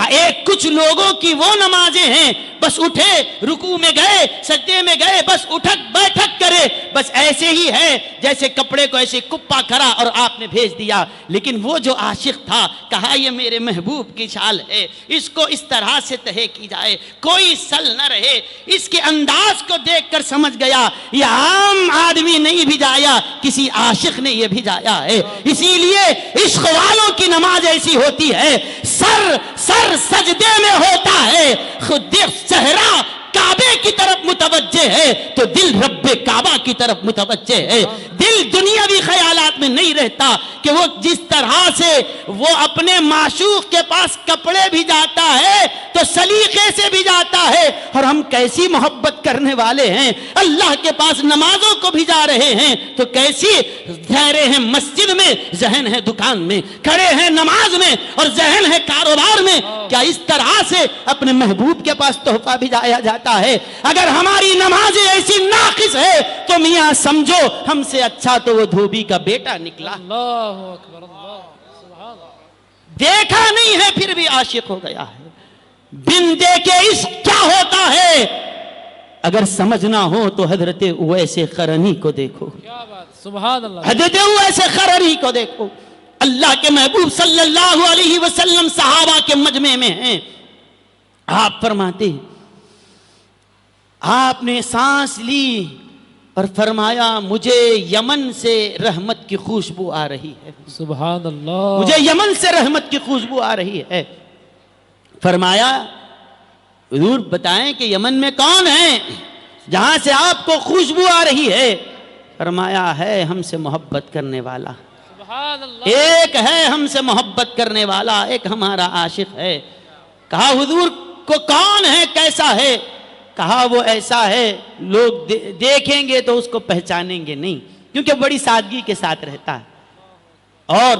ایک کچھ لوگوں کی وہ نمازیں ہیں بس اٹھے رکوع میں گئے سجدے میں گئے بس اٹھک بیٹھک کرے، بس ایسے ہی ہے جیسے کپڑے کو ایسے کپا کرا اور آپ نے بھیج دیا۔ لیکن وہ جو عاشق تھا کہا یہ میرے محبوب کی شال ہے، اس کو اس طرح سے تہے کی جائے، کوئی سل نہ رہے۔ اس کے انداز کو دیکھ کر سمجھ گیا یہ عام آدمی نہیں بھجایا، کسی عاشق نے یہ بھجایا ہے۔ اسی لیے عشق والوں کی نماز ایسی ہوتی ہے، سر سجدے میں ہوتا ہے، خود صحرا کعبے کی طرف متوجہ ہے تو دل رب کعبہ کی طرف متوجہ ہے۔ دل دنیاوی خیالات میں نہیں رہتا کہ وہ جس طرح سے وہ اپنے معشوق کے پاس کپڑے بھی جاتا ہے تو سلیقے سے بھی جاتا ہے، اور ہم کیسی محبت کرنے والے ہیں، اللہ کے پاس نمازوں کو بھی جا رہے ہیں تو کیسی ٹھہرے ہیں مسجد میں، ذہن ہے دکان میں، کھڑے ہیں نماز میں اور ذہن ہے کاروبار میں۔ کیا اس طرح سے اپنے محبوب کے پاس تحفہ بھی جایا جاتا ہے؟ اگر ہماری نماز ایسی ناقص ہے تو میاں سمجھو ہم سے اچھا تو وہ دھوبی کا بیٹا نکلا، اللہ اکبر اللہ سبحان اللہ۔ دیکھا نہیں ہے پھر بھی عاشق ہو گیا ہے۔ بن دیکھے عشق کیا ہوتا ہے اگر سمجھنا ہو تو حضرت اویس قرنی کو دیکھو، کیا بات، سبحان اللہ۔ حضرت اویس قرنی کو دیکھو۔ اللہ کے محبوب صلی اللہ علیہ وسلم صحابہ کے مجمع میں ہیں، آپ فرماتے ہیں آپ نے سانس لی اور فرمایا مجھے یمن سے رحمت کی خوشبو آ رہی ہے، سبحان اللہ، مجھے یمن سے رحمت کی خوشبو آ رہی ہے۔ فرمایا حضور بتائیں کہ یمن میں کون ہے جہاں سے آپ کو خوشبو آ رہی ہے؟ فرمایا ہے ہم سے محبت کرنے والا، سبحان اللہ، ایک ہے ہم سے محبت کرنے والا، ایک ہمارا عاشق ہے۔ کہا حضور کو کون ہے، کیسا ہے؟ کہا وہ ایسا ہے لوگ دیکھیں گے تو اس کو پہچانیں گے نہیں، کیونکہ بڑی سادگی کے ساتھ رہتا ہے اور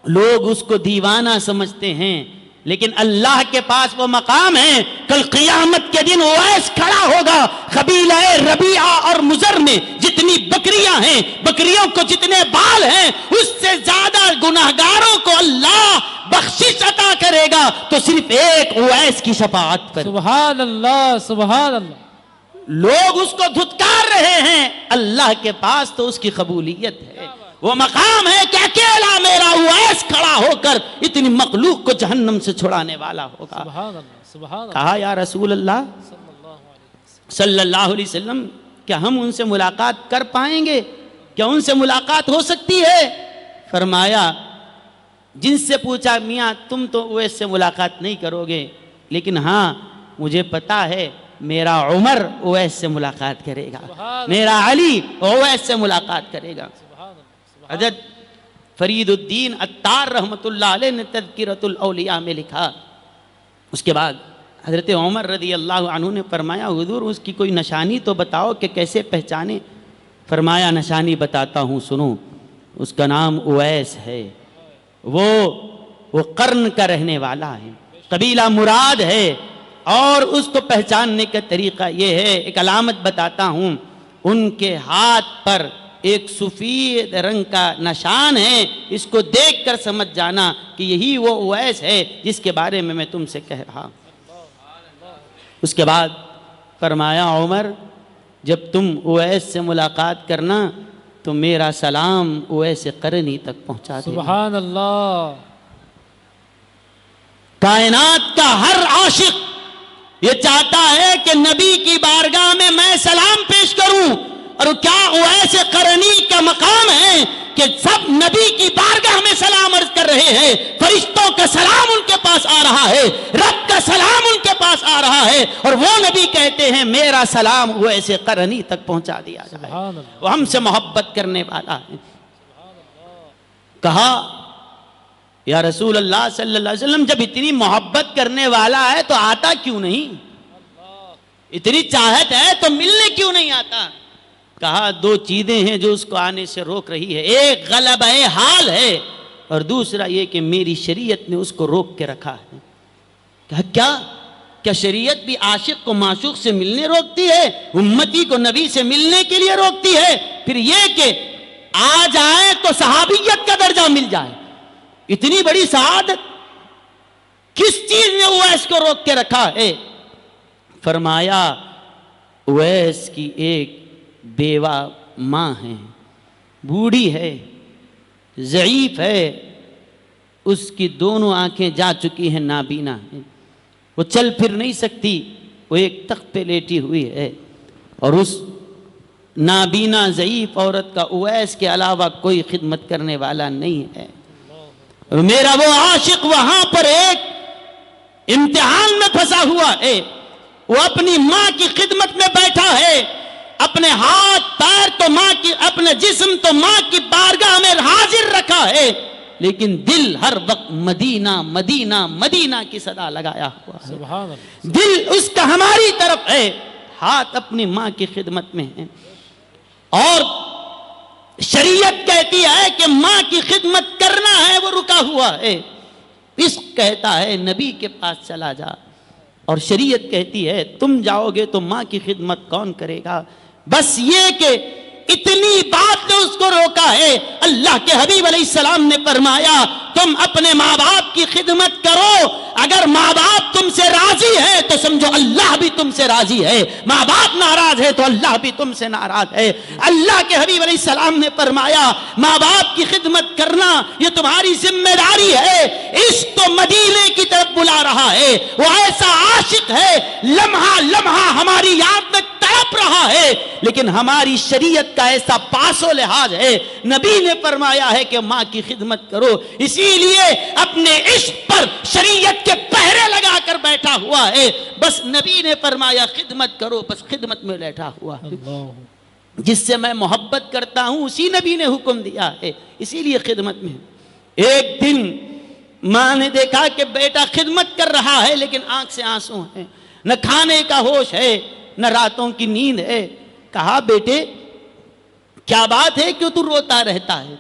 لوگ اس کو دیوانہ سمجھتے ہیں، لیکن اللہ کے پاس وہ مقام ہے۔ کل قیامت کے دن اویس کھڑا ہوگا، قبیلہ ربیعہ اور مزر میں جتنی بکریاں ہیں، بکریوں کو جتنے بال ہیں، اس سے زیادہ گناہگاروں کو اللہ بخشش عطا کرے گا تو صرف ایک اویس کی شفاعت پر۔ سبحان اللہ سبحان اللہ۔ لوگ اس کو دھتکار رہے ہیں، اللہ کے پاس تو اس کی قبولیت ہے، وہ مقام ہے کہ اکیلا میرا اویس کھڑا ہو کر اتنی مخلوق کو جہنم سے چھڑانے والا ہوگا۔ سبحان اللہ سبحان اللہ، کہا یا رسول اللہ صلی اللہ علیہ وسلم کیا ہم ان سے ملاقات کر پائیں گے؟ کیا ان سے ملاقات ہو سکتی ہے؟ فرمایا جن سے پوچھا میاں تم تو اویس سے ملاقات نہیں کرو گے، لیکن ہاں مجھے پتا ہے میرا عمر اویس سے ملاقات کرے گا، میرا علی اویس سے ملاقات کرے گا۔ حضرت فرید الدین عطار رحمت اللہ علیہ نے تذکرۃ الاولیاء میں لکھا، اس کے بعد حضرت عمر رضی اللہ عنہ نے فرمایا حضور اس کی کوئی نشانی تو بتاؤ کہ کیسے پہچانے؟ فرمایا نشانی بتاتا ہوں سنو، اس کا نام اویس ہے، وہ قرن کا رہنے والا ہے، قبیلہ مراد ہے، اور اس کو پہچاننے کا طریقہ یہ ہے، ایک علامت بتاتا ہوں، ان کے ہاتھ پر ایک سفید رنگ کا نشان ہے، اس کو دیکھ کر سمجھ جانا کہ یہی وہ اویس ہے جس کے بارے میں تم سے کہہ رہا ہوں۔ اس کے بعد فرمایا عمر جب تم اویس سے ملاقات کرنا تو میرا سلام اویس قرنی تک پہنچا دینا۔ سبحان اللہ۔ کائنات کا ہر عاشق یہ چاہتا ہے کہ نبی کی بارگاہ میں میں سلام پیش کروں، اور کیا اویس قرنی کا مقام ہے کہ سب نبی کی بارگاہ میں سلام عرض کر رہے ہیں، فرشتوں کا سلام ان کے پاس آ رہا ہے، رب کا سلام ان کے پاس آ رہا ہے، اور وہ نبی کہتے ہیں میرا سلام اویس قرنی تک پہنچا دیا جائے، وہ ہم سے محبت کرنے والا ہے۔ کہا یا رسول اللہ صلی اللہ علیہ وسلم جب اتنی محبت کرنے والا ہے تو آتا کیوں نہیں؟ اتنی چاہت ہے تو ملنے کیوں نہیں آتا؟ کہا دو چیزیں ہیں جو اس کو آنے سے روک رہی ہے، ایک غلبہ حال ہے اور دوسرا یہ کہ میری شریعت نے اس کو روک کے رکھا ہے۔ کہا کیا شریعت بھی عاشق کو معشوق سے ملنے روکتی ہے، امتی کو نبی سے ملنے کے لیے روکتی ہے؟ پھر یہ کہ آ جائے تو صحابیت کا درجہ مل جائے، اتنی بڑی سعادت کس چیز نے اویس کو روک کے رکھا ہے؟ فرمایا اویس کی ایک بیوہ ماں ہے، بوڑھی ہے، ضعیف ہے، اس کی دونوں آنکھیں جا چکی ہیں، نابینا ہے، وہ چل پھر نہیں سکتی، وہ ایک تخت پہ لیٹی ہوئی ہے، اور اس نابینا ضعیف عورت کا اویس کے علاوہ کوئی خدمت کرنے والا نہیں ہے۔ میرا وہ عاشق وہاں پر ایک امتحان میں پھنسا ہوا ہے، وہ اپنی ماں کی خدمت میں بیٹھا ہے، اپنے ہاتھ پیر تو ماں کی، اپنے جسم تو ماں کی بارگاہ میں حاضر رکھا ہے، لیکن دل ہر وقت مدینہ مدینہ مدینہ کی صدا لگایا ہوا ہے۔ سبحان اللہ۔ دل اس کا ہماری طرف ہے، ہاتھ اپنی ماں کی خدمت میں ہے، اور شریعت کہتی ہے کہ ماں کی خدمت کرنا ہے، وہ رکا ہوا ہے۔ عشق کہتا ہے نبی کے پاس چلا جا، اور شریعت کہتی ہے تم جاؤ گے تو ماں کی خدمت کون کرے گا؟ بس یہ کہ اتنی بات نے اس کو روکا ہے۔ اللہ کے حبیب علیہ السلام نے فرمایا تم اپنے ماں باپ کی خدمت کرو، اگر ماں باپ تم سے راضی ہے تو سمجھو اللہ بھی تم سے راضی ہے، ماں باپ ناراض ہے تو اللہ بھی تم سے ناراض ہے۔ اللہ کے حبیب علیہ السلام نے فرمایا ماں باپ کی خدمت کرنا یہ تمہاری ذمہ داری ہے۔ عشق تو مدینے کی طرف بلا رہا ہے، وہ ایسا عاشق ہے لمحہ لمحہ ہماری یاد میں تڑپ رہا ہے، لیکن ہماری شریعت کا ایسا پاس و لحاظ ہے، نبی نے فرمایا ہے کہ ماں کی خدمت کرو، اسی لیے اپنے عشق پر شریعت کے پہرے لگا کر بیٹھا ہوا ہے۔ بس نبی نے فرمایا خدمت کرو، بس خدمت میں بیٹھا ہوا ہے۔ جس سے میں محبت کرتا ہوں اسی نبی نے حکم دیا ہے، اسی لیے خدمت میں۔ ایک دن ماں نے دیکھا کہ بیٹا خدمت کر رہا ہے لیکن آنکھ سے آنسو ہیں، نہ کھانے کا ہوش ہے نہ راتوں کی نیند ہے۔ کہا بیٹے کیا بات ہے، کیوں تو روتا رہتا ہے؟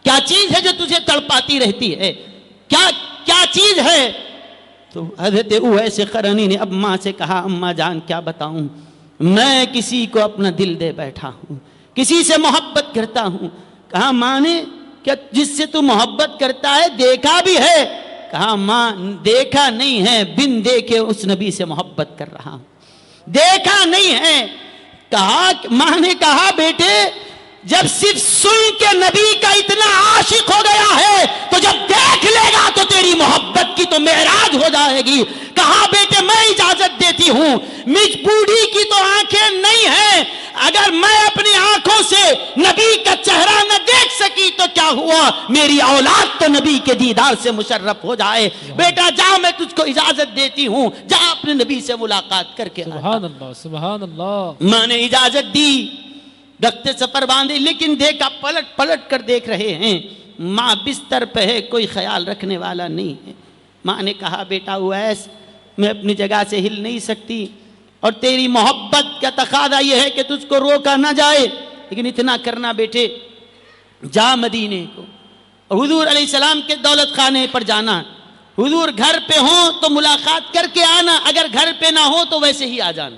کیا چیز ہے جو تجھے تڑپاتی رہتی ہے؟ کیا چیز ہے؟ تو حضرت اویس قرنی نے اب ماں سے کہا اماں جان کیا بتاؤں، میں کسی کو اپنا دل دے بیٹھا ہوں، کسی سے محبت کرتا ہوں۔ کہا ماں نے کیا جس سے تو محبت کرتا ہے دیکھا بھی ہے؟ کہا ماں دیکھا نہیں ہے، بن دیکھے اس نبی سے محبت کر رہا ہوں، دیکھا نہیں ہے۔ کہا ماں نے کہا بیٹے جب صرف سن کے نبی کا اتنا عاشق ہو گیا ہے تو جب دیکھ لے گا تو تیری محبت کی تو معراج ہو جائے گی۔ کہا بیٹے میں اجازت دیتی ہوں، مجھ بوڑھی کی تو آنکھیں نہیں ہیں، اگر میں اپنی آنکھوں سے نبی کا چہرہ نہ دیکھ سکی تو کیا کیا ہوا، میری اولاد تو نبی کے دیدار سے مشرف ہو جائے۔ بیٹا جا، میں تجھ کو اجازت دیتی ہوں، جا اپنے نبی سے ملاقات کر کے آ۔ سبحان اللہ سبحان اللہ۔ ماں نے اجازت دی، رخت سفر باندھی، لیکن دیکھا پلٹ پلٹ کر دیکھ رہے ہیں، ماں بستر پہ ہے، کوئی خیال رکھنے والا نہیں ہے۔ ماں نے کہا بیٹا اویس، میں اپنی جگہ سے ہل نہیں سکتی، اور تیری محبت کا تقاضا یہ ہے کہ تجھ کو روکا نہ جائے، لیکن اتنا کرنا بیٹے، جا مدینے کو، اور حضور علیہ السلام کے دولت خانے پر جانا، حضور گھر پہ ہوں تو ملاقات کر کے آنا، اگر گھر پہ نہ ہو تو ویسے ہی آ جانا۔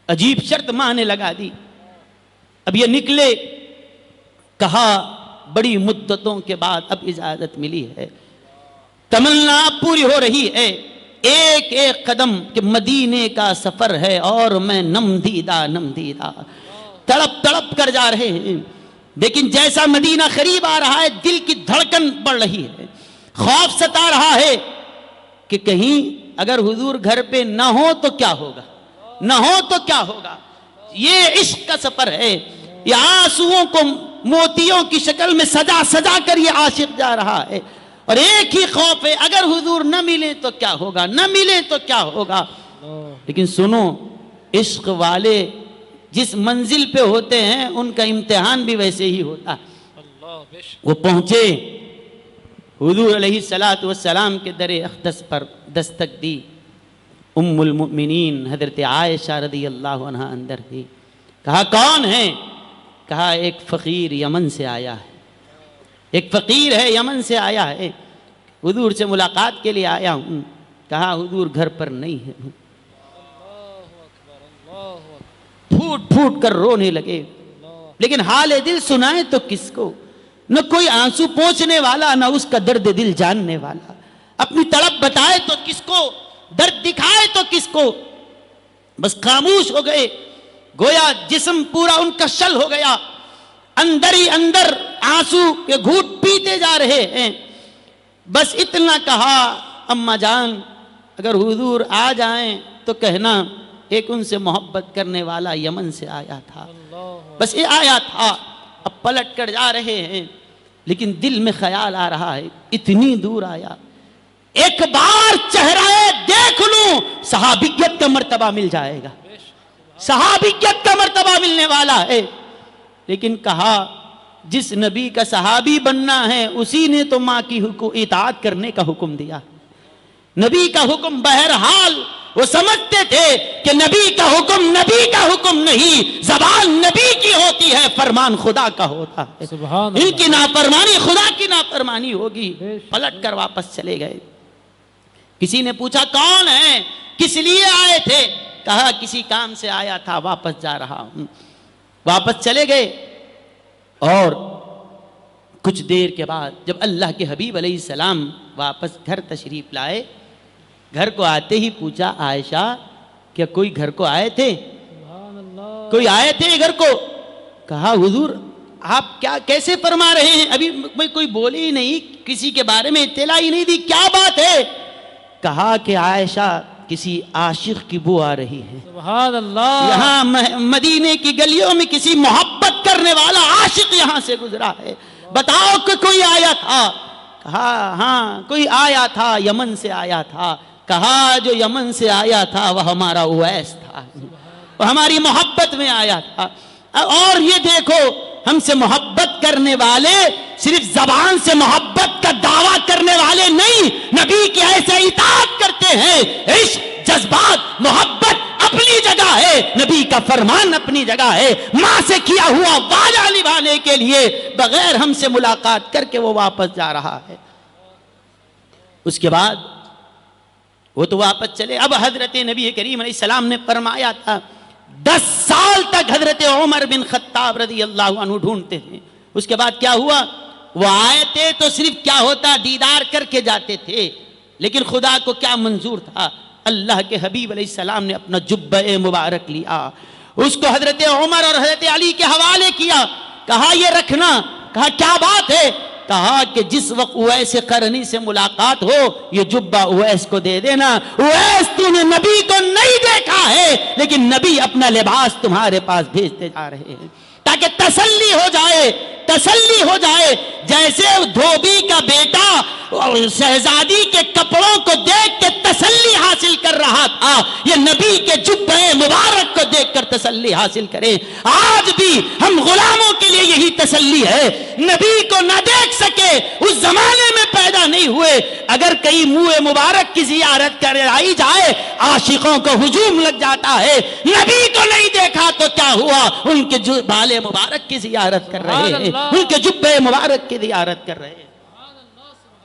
عجیب شرط ماں نے لگا دی۔ اب یہ نکلے، کہا بڑی مدتوں کے بعد اب اجازت ملی ہے، تمنا پوری ہو رہی ہے، ایک ایک قدم کہ مدینے کا سفر ہے اور میں نم دیدہ تڑپ تڑپ کر جا رہے ہیں۔ لیکن جیسا مدینہ قریب آ رہا ہے، دل کی دھڑکن بڑھ رہی ہے، خوف ستا رہا ہے کہ کہیں اگر حضور گھر پہ نہ ہو تو کیا ہوگا، نہ ہو تو کیا ہوگا۔ یہ عشق کا سفر ہے، یہ آنسوؤں کو موتیوں کی شکل میں سجا سجا کر یہ عاشق جا رہا ہے، اور ایک ہی خوف ہے، اگر حضور نہ ملے تو کیا ہوگا، نہ ملے تو کیا ہوگا۔ لیکن سنو، عشق والے جس منزل پہ ہوتے ہیں ان کا امتحان بھی ویسے ہی ہوتا ہے۔ وہ پہنچے، حضور علیہ السلام کے در اقدس پر دستک دی، ام المؤمنین حضرت عائشہ رضی اللہ عنہ اندر تھی۔ کہا کون ہے؟ کہا ایک فقیر یمن سے آیا ہے، ایک فقیر ہے یمن سے آیا ہے، حضور سے ملاقات کے لیے آیا ہوں۔ کہا حضور گھر پر نہیں ہے۔ پھوٹ پھوٹ کر رونے لگے، لیکن حال دل سنائے تو کس کو، نہ کوئی آنسو پہنچنے والا، نہ اس کا درد دل جاننے والا، اپنی تڑپ بتائے تو کس کو، درد دکھائے تو کس کو، بس خاموش ہو گئے، گویا جسم پورا ان کا شل ہو گیا، اندر ہی اندر آنسو کے گھوٹ پیتے جا رہے ہیں۔ بس اتنا کہا اماں جان اگر حضور آ جائیں تو کہنا ایک ان سے محبت کرنے والا یمن سے آیا تھا، بس یہ آیا تھا۔ اب پلٹ کر جا رہے ہیں، لیکن دل میں خیال آ رہا ہے اتنی دور آیا، ایک بار چہرہ دیکھ لوں صحابیت کا مرتبہ مل جائے گا، صحابیت کا مرتبہ ملنے والا ہے۔ لیکن کہا جس نبی کا صحابی بننا ہے اسی نے تو ماں کی اطاعت کرنے کا حکم دیا۔ نبی کا حکم بہرحال وہ سمجھتے تھے کہ نبی کا حکم نہیں، زبان نبی کی ہوتی ہے، فرمان خدا کا ہوتا ہے۔ سبحان ان کی نافرمانی خدا کی نافرمانی ہوگی۔ پلٹ کر واپس چلے گئے۔ کسی نے پوچھا کون ہے، کس لیے آئے تھے؟ کہا کسی کام سے آیا تھا، واپس جا رہا ہوں۔ واپس چلے گئے، اور کچھ دیر کے بعد جب اللہ کے حبیب علیہ السلام واپس گھر تشریف لائے، گھر کو آتے ہی پوچھا عائشہ کیا کوئی گھر کو آئے تھے؟ کوئی آئے تھے گھر کو؟ کہا حضور آپ کیا کیسے فرما رہے ہیں، ابھی میں کوئی بولی ہی نہیں، کسی کے بارے میں اطلاع ہی نہیں دی، کیا بات ہے؟ کہا کہ عائشہ کسی عاشق کی بو آ رہی ہے، سبحان اللہ، یہاں مدینے کی گلیوں میں کسی محبت کرنے والا عاشق یہاں سے گزرا ہے، بتاؤ کہ کوئی آیا تھا؟ کہا ہاں کوئی آیا تھا، یمن سے آیا تھا۔ کہا جو یمن سے آیا تھا وہ ہمارا اویس تھا، وہ ہماری محبت میں آیا تھا۔ اور یہ دیکھو ہم سے محبت کرنے والے صرف زبان سے محبت کا دعویٰ کرنے والے نہیں، نبی کی ایسے اطاعت کرتے ہیں۔ عشق، جذبات، محبت اپنی جگہ ہے، نبی کا فرمان اپنی جگہ ہے۔ ماں سے کیا ہوا وعدہ نبھانے کے لیے بغیر ہم سے ملاقات کر کے وہ واپس جا رہا ہے۔ اس کے بعد وہ تو واپس چلے۔ اب حضرت نبی کریم علیہ السلام نے فرمایا تھا 10 سال تک حضرت عمر بن خطاب رضی اللہ عنہ ڈھونڈتے ہیں۔ اس کے بعد کیا ہوا؟ وہ آئے تھے تو صرف کیا ہوتا دیدار کر کے جاتے تھے، لیکن خدا کو کیا منظور تھا؟ اللہ کے حبیب علیہ السلام نے اپنا جبہ مبارک لیا، اس کو حضرت عمر اور حضرت علی کے حوالے کیا، کہا یہ رکھنا۔ کہا کیا بات ہے؟ کہا کہ جس وقت اویس قرنی سے ملاقات ہو یہ جبہ اویس کو دے دینا۔ اویس تو نے نبی کو نہیں دیکھا ہے، لیکن نبی اپنا لباس تمہارے پاس بھیجتے جا رہے ہیں تاکہ تسلی ہو جائے، تسلی ہو جائے، جیسے دھوبی کا بیٹا شہزادی کے کپڑوں کو دیکھ کے تسلی حاصل کر رہا تھا، یہ نبی کے جبہ مبارک کو دیکھ کر تسلی حاصل کریں۔ آج بھی ہم غلاموں کے لیے یہی تسلی ہے، نبی کو نہ دیکھ سکے، اس زمانے میں پیدا نہیں ہوئے، اگر کئی منہ مبارک کی زیارت کرائی جائے عاشقوں کو ہجوم لگ جاتا ہے، نبی کو نہیں دیکھا تو کیا ہوا، ان کے بال مبارک کی زیارت کر رہے ہیں، ان کے جبہ مبارک کی زیارت کر رہے ہیں،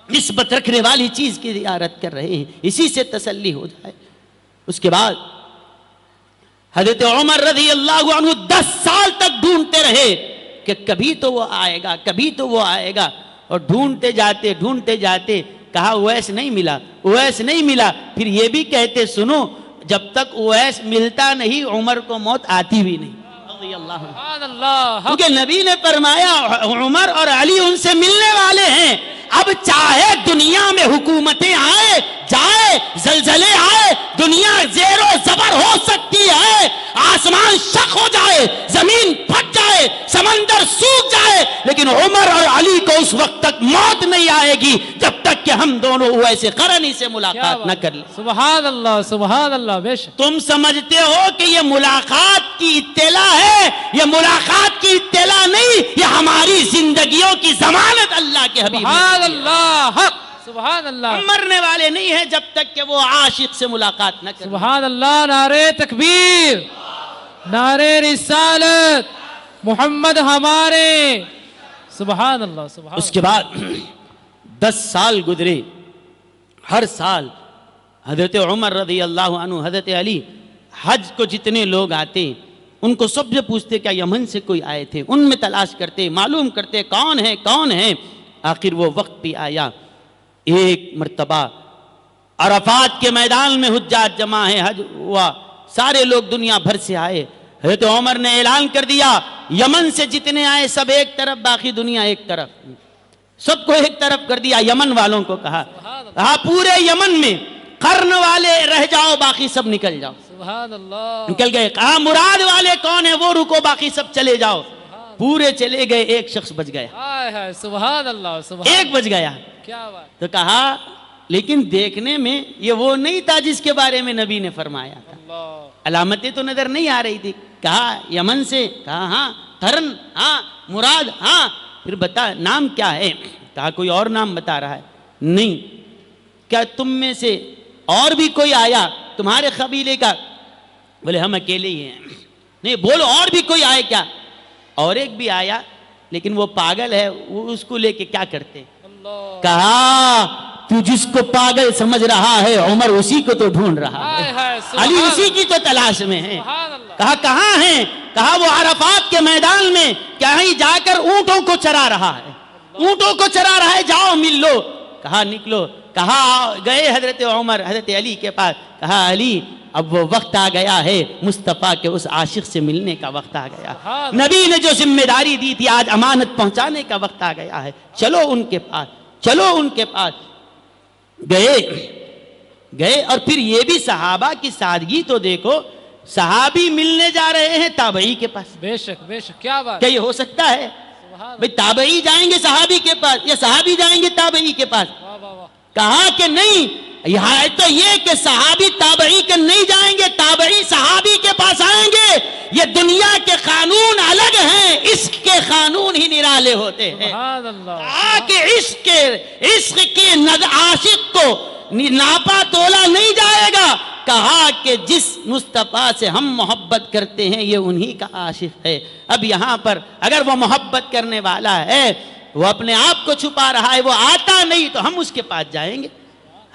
نسبت رکھنے والی چیز کی زیارت کر رہے ہیں، اسی سے تسلی ہو جائے۔ اس کے بعد حضرت عمر رضی اللہ عنہ 10 سال تک ڈھونڈتے رہے کہ کبھی تو وہ آئے گا، کبھی تو وہ آئے گا، اور ڈھونڈتے جاتے کہا اویس نہیں ملا، اویس نہیں ملا، پھر یہ بھی کہتے سنو جب تک اویس ملتا نہیں عمر کو موت آتی بھی نہیں، رضی اللہ عنہ، کیونکہ نبی نے فرمایا عمر اور علی ان سے ملنے والے ہیں، اب چاہے دنیا میں حکومتیں آئے جائے، زلزلے آئے، دنیا زیر و زبر ہو سکتی ہے، آسمان شق ہو جائے، زمین پھٹ جائے، سمندر سوکھ جائے، لیکن عمر اور علی کو اس وقت تک موت نہیں آئے گی جب تک کہ ہم دونوں ویسے قرنی سے ملاقات نہ کر لیں۔ سبحان اللہ، سبحان اللہ، بے شک۔ تم سمجھتے ہو کہ یہ ملاقات کی اطلاع ہے، یہ ملاقات کی اطلاع نہیں، یہ ہماری زندگیوں کی ضمانت اللہ کے حبیب نے۔ سبحان اللہ، حق، سبحان اللہ۔ مرنے والے نہیں ہیں جب تک کہ وہ عاشق سے ملاقات نہ کریں۔ سبحان اللہ، نعرہ تکبیر، نعرہ رسالت، محمد ہمارے، سبحان اللہ، سبحان اللہ۔ اس کے بعد 10 سال گزرے، ہر سال حضرت عمر رضی اللہ عنہ، حضرت علی، حج کو جتنے لوگ آتے ان کو سب سے پوچھتے کیا یمن سے کوئی آئے تھے، ان میں تلاش کرتے، معلوم کرتے کون ہے۔ آخر وہ وقت بھی آیا، ایک مرتبہ عرفات کے میدان میں حجاج جمع ہے، حج ہوا، سارے لوگ دنیا بھر سے آئے، حضرت عمر نے اعلان کر دیا یمن سے جتنے آئے سب ایک طرف، باقی دنیا ایک طرف، سب کو ایک طرف کر دیا۔ یمن والوں کو کہا پورے یمن میں قرن والے رہ جاؤ، باقی سب نکل جاؤ۔ سبحان اللہ، نکل گئے، کہا مراد والے کون ہیں وہ رکو، باقی سب چلے جاؤ۔ پورے چلے گئے، ایک شخص بچ گیا، سبحان اللہ، سبحان ایک بچ گیا۔ کیا بات، تو کہا لیکن دیکھنے میں یہ وہ نہیں تھا جس کے بارے میں نبی نے فرمایا تھا، اللہ، علامتیں تو نظر نہیں آ رہی تھی۔ کہا یمن سے، کہا ہاں، قرن ہاں، مراد ہاں، پھر بتا نام کیا ہے؟ کہا کوئی اور نام بتا رہا ہے، نہیں۔ کیا تم میں سے اور بھی کوئی آیا تمہارے قبیلے کا؟ بولے ہم اکیلے ہی ہیں۔ نہیں، بولو اور بھی کوئی آئے کیا؟ اور ایک بھی آیا لیکن وہ پاگل ہے، وہ اس کو لے کے کیا کرتے؟ کہا تو جس کو پاگل سمجھ رہا ہے عمر اسی کو تو ڈھونڈ رہا ہے، علی اسی کی تو تلاش میں ہے۔ کہا کہاں ہیں؟ کہا وہ عرفات کے میدان میں کہیں جا کر اونٹوں کو چرا رہا ہے، اونٹوں کو چرا رہا ہے، جاؤ مل لو۔ کہا نکلو۔ کہا گئے حضرت عمر حضرت علی کے پاس، کہا علی اب وہ وقت آ گیا ہے مصطفیٰ کے اس عاشق سے ملنے کا وقت آ گیا، نبی نے جو ذمہ داری دی تھی آج امانت پہنچانے کا وقت آ گیا ہے، چلو ان کے پاس، چلو ان کے پاس۔ گئے اور پھر یہ بھی صحابہ کی سادگی تو دیکھو، صحابی ملنے جا رہے ہیں تابعی کے پاس۔ بے شک، بے شک، کیا بات، کیا یہ ہو سکتا ہے؟ بھئی تابعی جائیں گے صحابی کے پاس یا صحابی جائیں گے تابعی کے پاس؟ کہا کہ نہیں، یہاں تو یہ کہ صحابی تابعی کے نہیں جائیں گے، تابعی صحابی کے پاس آئیں گے۔ یہ دنیا کے قانون الگ ہیں، عشق کے قانون ہی نرالے ہوتے ہیں۔ کہا کہ عشق کے عاشق کو ناپا تولا نہیں جائے گا۔ کہا کہ جس مصطفیٰ سے ہم محبت کرتے ہیں یہ انہی کا عاشق ہے۔ اب یہاں پر اگر وہ محبت کرنے والا ہے، وہ اپنے آپ کو چھپا رہا ہے، وہ آتا نہیں تو ہم اس کے پاس جائیں گے،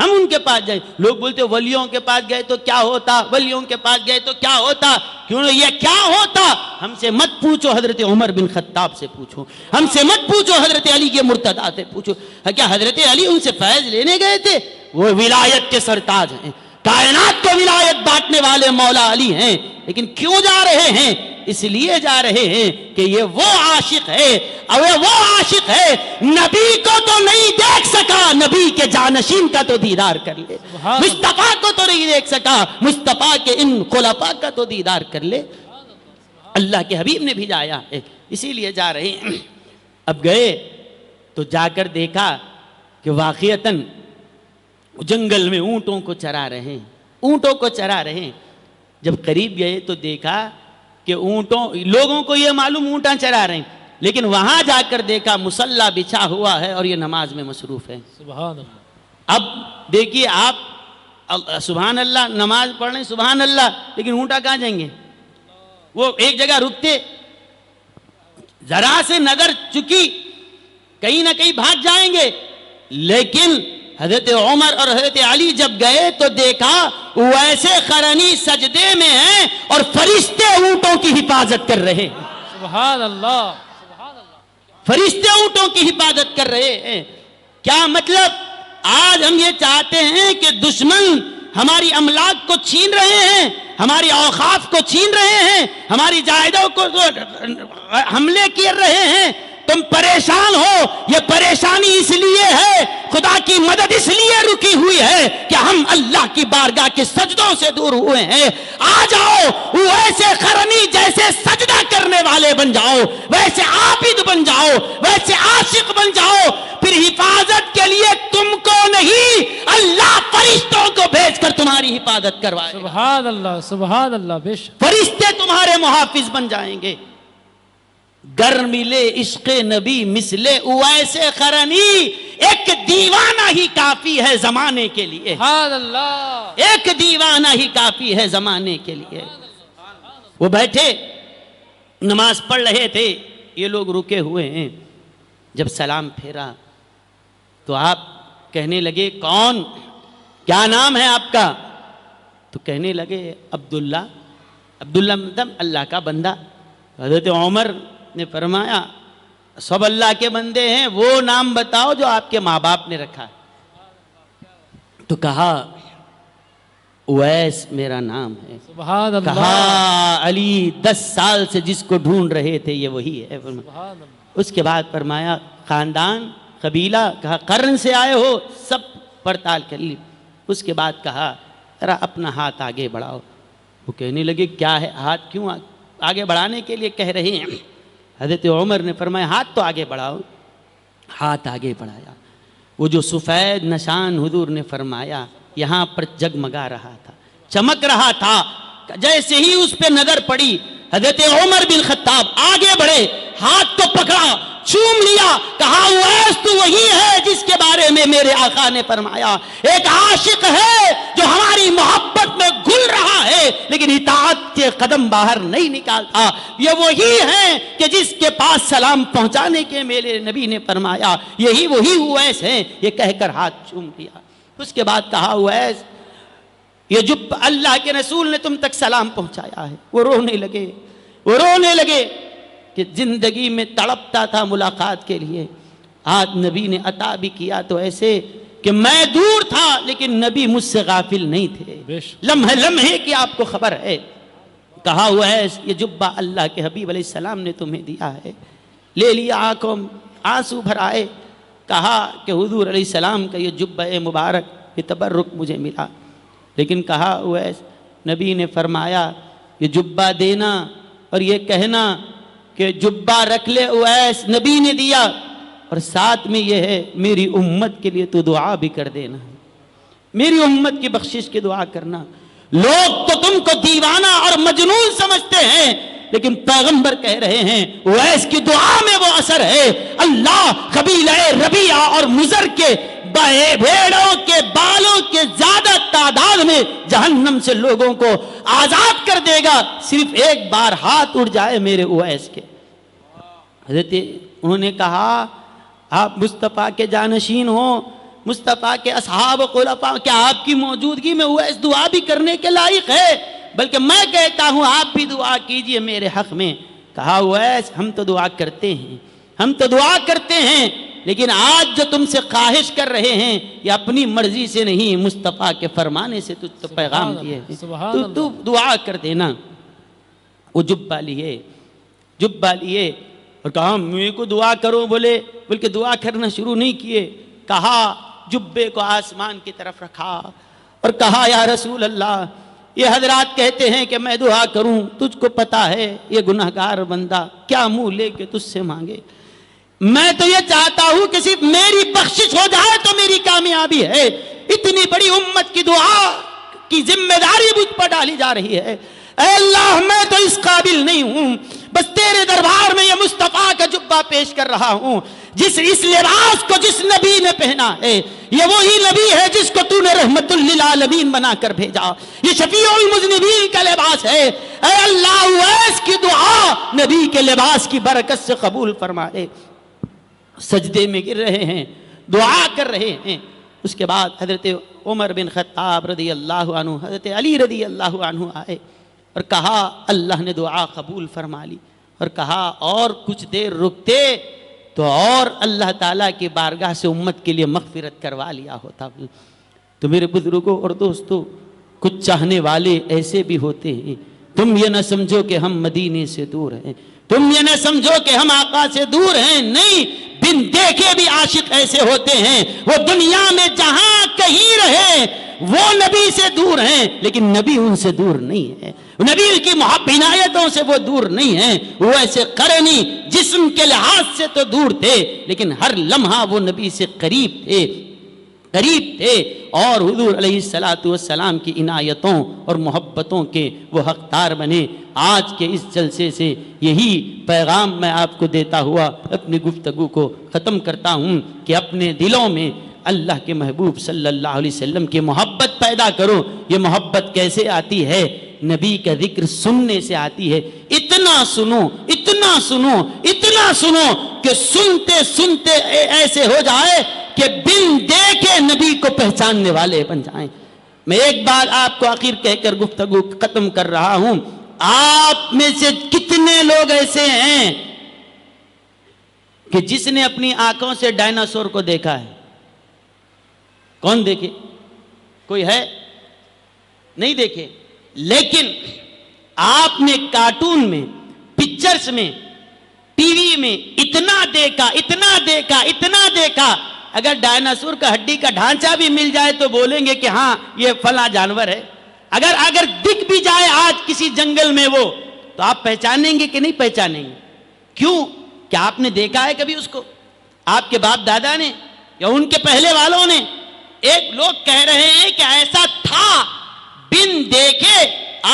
ہم ان کے پاس جائیں۔ لوگ بولتے ولیوں کے پاس گئے تو کیا ہوتا، ولیوں کے پاس گئے تو کیا ہوتا، کیوں یہ کیا ہوتا؟ ہم سے مت پوچھو، حضرت عمر بن خطاب سے پوچھو، ہم سے مت پوچھو، حضرت علی کے مرتضیٰ سے پوچھو۔ کیا حضرت علی ان سے فیض لینے گئے تھے؟ وہ ولایت کے سرتاج ہیں، کائنات کو ولایت بانٹنے والے مولا علی ہیں، لیکن کیوں جا رہے ہیں؟ اس لیے جا رہے ہیں کہ یہ وہ عاشق ہے، اور وہ عاشق ہے نبی کو تو نہیں دیکھ سکا، نبی کے جانشین کا تو دیدار کر لے، مصطفیٰ کو تو نہیں دیکھ سکا، مصطفیٰ کے ان خلفاء کا تو دیدار کر لے۔ اللہ کے حبیب نے بھیجایا ہے، اسی لیے جا رہے ہیں۔ اب گئے تو جا کر دیکھا کہ واقعتاً جنگل میں اونٹوں کو چرا رہے ہیں، اونٹوں کو چرا رہے ہیں۔ جب قریب گئے تو دیکھا کہ لوگوں کو یہ معلوم اونٹاں چرا رہے ہیں، لیکن وہاں جا کر دیکھا مصلی بچھا ہوا ہے اور یہ نماز میں مصروف ہے۔ سبحان اللہ۔ اب دیکھیے آپ سبحان اللہ نماز پڑھ رہے ہیں، سبحان اللہ، لیکن اونٹا کہاں جائیں گے؟ وہ ایک جگہ رکتے، ذرا سے نظر چکی کہیں نہ کہیں بھاگ جائیں گے۔ لیکن حضرت عمر اور حضرت علی جب گئے تو دیکھا ویسے قرنی سجدے میں ہیں اور فرشتے اونٹوں کی حفاظت کر رہے ہیں۔ سبحان اللہ، سبحان اللہ۔ فرشتے اونٹوں کی حفاظت کر رہے ہیں۔ کیا مطلب؟ آج ہم یہ چاہتے ہیں کہ دشمن ہماری املاک کو چھین رہے ہیں، ہماری اوقاف کو چھین رہے ہیں، ہماری جائیدادوں کو حملے کر رہے ہیں۔ تم پریشان ہو، یہ پریشانی اس لیے ہے، خدا کی مدد اس لیے رکی ہوئی ہے کہ ہم اللہ کی بارگاہ کے سجدوں سے دور ہوئے ہیں۔ آ جاؤ ویسے قرنی جیسے سجدہ کرنے والے بن جاؤ، ویسے عابد بن جاؤ، ویسے عاشق بن جاؤ۔ پھر حفاظت کے لیے تم کو نہیں، اللہ فرشتوں کو بھیج کر تمہاری حفاظت کروائے۔ سبحان اللہ، سبحان اللہ، بے شک۔ فرشتے تمہارے محافظ بن جائیں گے۔ گر ملے عشق نبی مثل اویس قرنی، ایک دیوانہ ہی کافی ہے زمانے کے لیے، سبحان اللہ۔ ایک دیوانہ ہی کافی ہے زمانے کے لیے۔ وہ بیٹھے نماز پڑھ رہے تھے، یہ لوگ رکے ہوئے ہیں۔ جب سلام پھیرا تو آپ کہنے لگے کون، کیا نام ہے آپ کا؟ تو کہنے لگے عبداللہ۔ عبداللہ مطلب اللہ کا بندہ۔ حضرت عمر نے فرمایا سب اللہ کے بندے ہیں، وہ نام بتاؤ جو آپ کے ماں باپ نے رکھا۔ تو کہا اویس میرا نام ہے۔ سبحان اللہ، کہا علی 10 سال سے جس کو ڈھونڈ رہے تھے یہ وہی ہے۔ سبحان اللہ۔ اس کے بعد فرمایا خاندان، قبیلہ، کہا قرن سے آئے ہو، سب پڑتال کر لی۔ اس کے بعد کہا ذرا اپنا ہاتھ آگے بڑھاؤ۔ وہ کہنے لگے کیا ہے، ہاتھ کیوں آگے بڑھانے کے لیے کہہ رہے ہیں؟ حضرت عمر نے فرمایا ہاتھ تو آگے بڑھاؤ۔ ہاتھ آگے بڑھایا، وہ جو سفید نشان حضور نے فرمایا یہاں پر جگمگا رہا تھا، چمک رہا تھا۔ جیسے ہی اس پہ نظر پڑی حضرت عمر بن خطاب آگے بڑھے، ہاتھ کو پکڑا، چوم لیا، کہا اویس تو وہی ہے جس کے بارے میں میرے آقا نے فرمایا ایک عاشق ہے جو ہماری محبت میں گھل رہا ہے لیکن اطاعت کے قدم باہر نہیں نکالتا۔ یہ وہی ہے کہ جس کے پاس سلام پہنچانے کے میرے نبی نے فرمایا یہی وہی اویس ہیں۔ یہ کہہ کر ہاتھ چوم لیا۔ اس کے بعد کہا اویس یہ جو اللہ کے رسول نے تم تک سلام پہنچایا ہے۔ وہ رونے لگے کہ زندگی میں تڑپتا تھا ملاقات کے لیے، آج نبی نے عطا بھی کیا تو ایسے کہ میں دور تھا لیکن نبی مجھ سے غافل نہیں تھے، لمحے لمحے کی آپ کو خبر ہے۔ کہا ہوا ہے یہ جبہ اللہ کے حبیب علیہ السلام نے تمہیں دیا ہے۔ لے لیا، آنکھوں آنسو بھر آئے۔ کہا کہ حضور علیہ السلام کا یہ جبہ مبارک، یہ تبرک مجھے ملا۔ لیکن کہا اویس نبی نے فرمایا یہ جبہ دینا اور یہ کہنا کہ جبہ رکھ لے اویس، نبی نے دیا، اور ساتھ میں یہ ہے میری امت کے لیے تو دعا بھی کر دینا، میری امت کی بخشش کی دعا کرنا۔ لوگ تو تم کو دیوانہ اور مجنون سمجھتے ہیں لیکن پیغمبر کہہ رہے ہیں اویس کی دعا میں وہ اثر ہے۔ اللہ قبیلہ ربیعہ اور مضر کے بھیڑوں کے بالوں کے زیادہ تعداد میں جہنم سے لوگوں کو آزاد کر دے گا، صرف ایک بار ہاتھ اٹھ جائے میرے اویس کے۔ حضرت انہوں نے کہا آپ مصطفیٰ کے جانشین ہوں، مصطفیٰ کے اصحاب و خلفاء، کیا آپ کی موجودگی میں اویس دعا بھی کرنے کے لائق ہے؟ بلکہ میں کہتا ہوں آپ بھی دعا کیجئے میرے حق میں۔ کہا اویس ہم تو دعا کرتے ہیں، ہم تو دعا کرتے ہیں، لیکن آج جو تم سے خواہش کر رہے ہیں یہ اپنی مرضی سے نہیں، مصطفیٰ کے فرمانے سے تو پیغام دیے ہیں، تو دعا کر دینا۔ وہ جبہ لیے اور کہا میرے کو دعا کرو، بلکہ دعا کرنا شروع نہیں کیے۔ کہا جبے کو آسمان کی طرف رکھا اور کہا یا رسول اللہ یہ حضرات کہتے ہیں کہ میں دعا کروں، تجھ کو پتا ہے یہ گناہگار بندہ کیا منہ لے کے تجھ سے مانگے، میں تو یہ چاہتا ہوں کہ صرف میری بخشش ہو جائے تو میری کامیابی ہے. اتنی بڑی امت کی دعا کی ذمہ داری مجھ پر ڈالی جا رہی ہے. اے اللہ میں تو اس قابل نہیں ہوں, بس تیرے دربار میں یہ مصطفیٰ کا جبہ پیش کر رہا ہوں. اس لباس کو جس نبی نے پہنا ہے یہ وہی نبی ہے جس کو تو نے رحمت للعالمین بنا کر بھیجا. یہ شفیع المذنبین کا لباس ہے. اے اللہ اویس کی دعا نبی کے لباس کی برکت سے قبول فرما لے. سجدے میں گر رہے ہیں, دعا کر رہے ہیں. اس کے بعد حضرت عمر بن خطاب رضی اللہ عنہ, حضرت علی رضی اللہ عنہ آئے اور کہا اللہ نے دعا قبول فرما لی, اور کہا اور کچھ دیر رکتے تو اور اللہ تعالیٰ کی بارگاہ سے امت کے لیے مغفرت کروا لیا ہوتا. تو میرے بزرگوں اور دوستوں, کچھ چاہنے والے ایسے بھی ہوتے ہیں. تم یہ نہ سمجھو کہ ہم مدینے سے دور ہیں, تم یہ نہ سمجھو کہ ہم آقا سے دور ہیں. نہیں, بن دیکھے بھی عاشق ایسے ہوتے ہیں. وہ دنیا میں جہاں کہیں رہے وہ نبی سے دور ہیں, لیکن نبی ان سے دور نہیں ہے. نبی کی محب عنایتوں سے وہ دور نہیں ہیں. وہ ایسے قرنی جسم کے لحاظ سے تو دور تھے, لیکن ہر لمحہ وہ نبی سے قریب تھے اور حضور علیہ السلام کی عنایتوں اور محبتوں کے وہ حقدار بنے. آج کے اس جلسے سے یہی پیغام میں آپ کو دیتا ہوا اپنی گفتگو کو ختم کرتا ہوں کہ اپنے دلوں میں اللہ کے محبوب صلی اللہ علیہ وسلم کی محبت پیدا کرو. یہ محبت کیسے آتی ہے؟ نبی کا ذکر سننے سے آتی ہے. اتنا سنو, اتنا سنو, اتنا سنو کہ سنتے سنتے ایسے ہو جائے کہ بن دیکھے نبی کو پہچاننے والے بن جائیں. میں ایک بار آپ کو آخر کہہ کر گفتگو ختم کر رہا ہوں. آپ میں سے کتنے لوگ ایسے ہیں کہ جس نے اپنی آنکھوں سے ڈائناسور کو دیکھا ہے؟ کون دیکھے؟ کوئی ہے؟ نہیں دیکھے. لیکن آپ نے کارٹون میں, پکچرز میں, ٹی وی میں اتنا دیکھا, اتنا دیکھا, اتنا دیکھا. اگر ڈائناسور کا ہڈی کا ڈھانچہ بھی مل جائے تو بولیں گے کہ ہاں یہ فلاں جانور ہے. اگر دکھ بھی جائے آج کسی جنگل میں وہ, تو آپ پہچانیں گے کہ نہیں پہچانیں گے؟ کیوں؟ کیا آپ نے دیکھا ہے کبھی اس کو؟ آپ کے باپ دادا نے یا ان کے پہلے والوں نے؟ ایک لوگ کہہ رہے ہیں کہ ایسا تھا, بن دیکھے.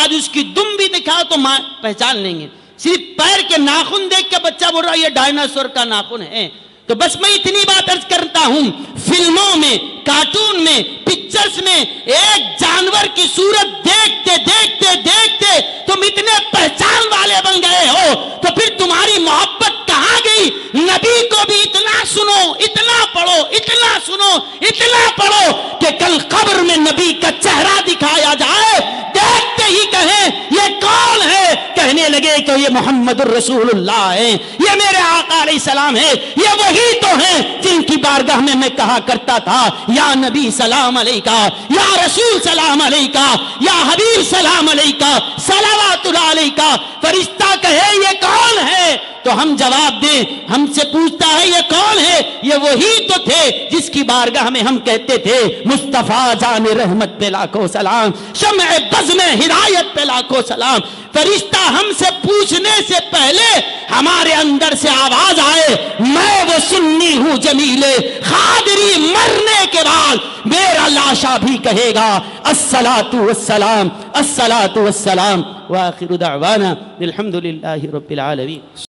آج اس کی دم بھی دکھاؤ تو پہچان لیں گے. صرف پیر کے ناخن دیکھ کے بچہ بول رہا ہے یہ ڈائناسور کا ناخن ہے. تو بس میں اتنی بات عرض کرتا ہوں, فلموں میں, کارٹون میں, پکچرز میں ایک جانور کی صورت دیکھتے دیکھتے دیکھتے تم اتنے پہچان والے بن گئے ہو, تو پھر تمہاری محبت کہاں گئی؟ نبی کو بھی اتنا سنو, اتنا پڑھو, اتنا سنو, اتنا پڑھو کہ کل قبر میں نبی کا چہرہ دکھایا جائے, دیکھتے ہی کہیں یہ کون ہے؟ کہنے لگے کہ یہ محمد الرسول اللہ ہے, یہ میرے آقا علیہ السلام ہے. یہ وہی تو ہیں جن کی بارگاہ میں میں کہا کرتا تھا یا نبی سلام علیکہ, یا رسول سلام علیکہ, یا حبیب سلام علیکہ, صلوات اللہ علیکہ. فرشتہ کہے یہ کون ہے تو ہم جواب دیں, ہم سے پوچھتا ہے یہ کون ہے؟ یہ وہی تو تھے جس کی بارگاہ میں ہم کہتے تھے مصطفیٰ جان رحمت پہ لاکھوں سلام, شمع بزم ہدایت پہ لاکھوں سلام. فرشتہ ہم سے پوچھنے سے پہلے ہمارے اندر سے آواز آئے, میں وہ سنی ہوں جمیلے خادری, مرنے کے بعد میرا لاشا بھی کہے گا الصلاۃ والسلام, الصلاۃ والسلام. وآخر دعوانا الحمد للہ رب العالمین.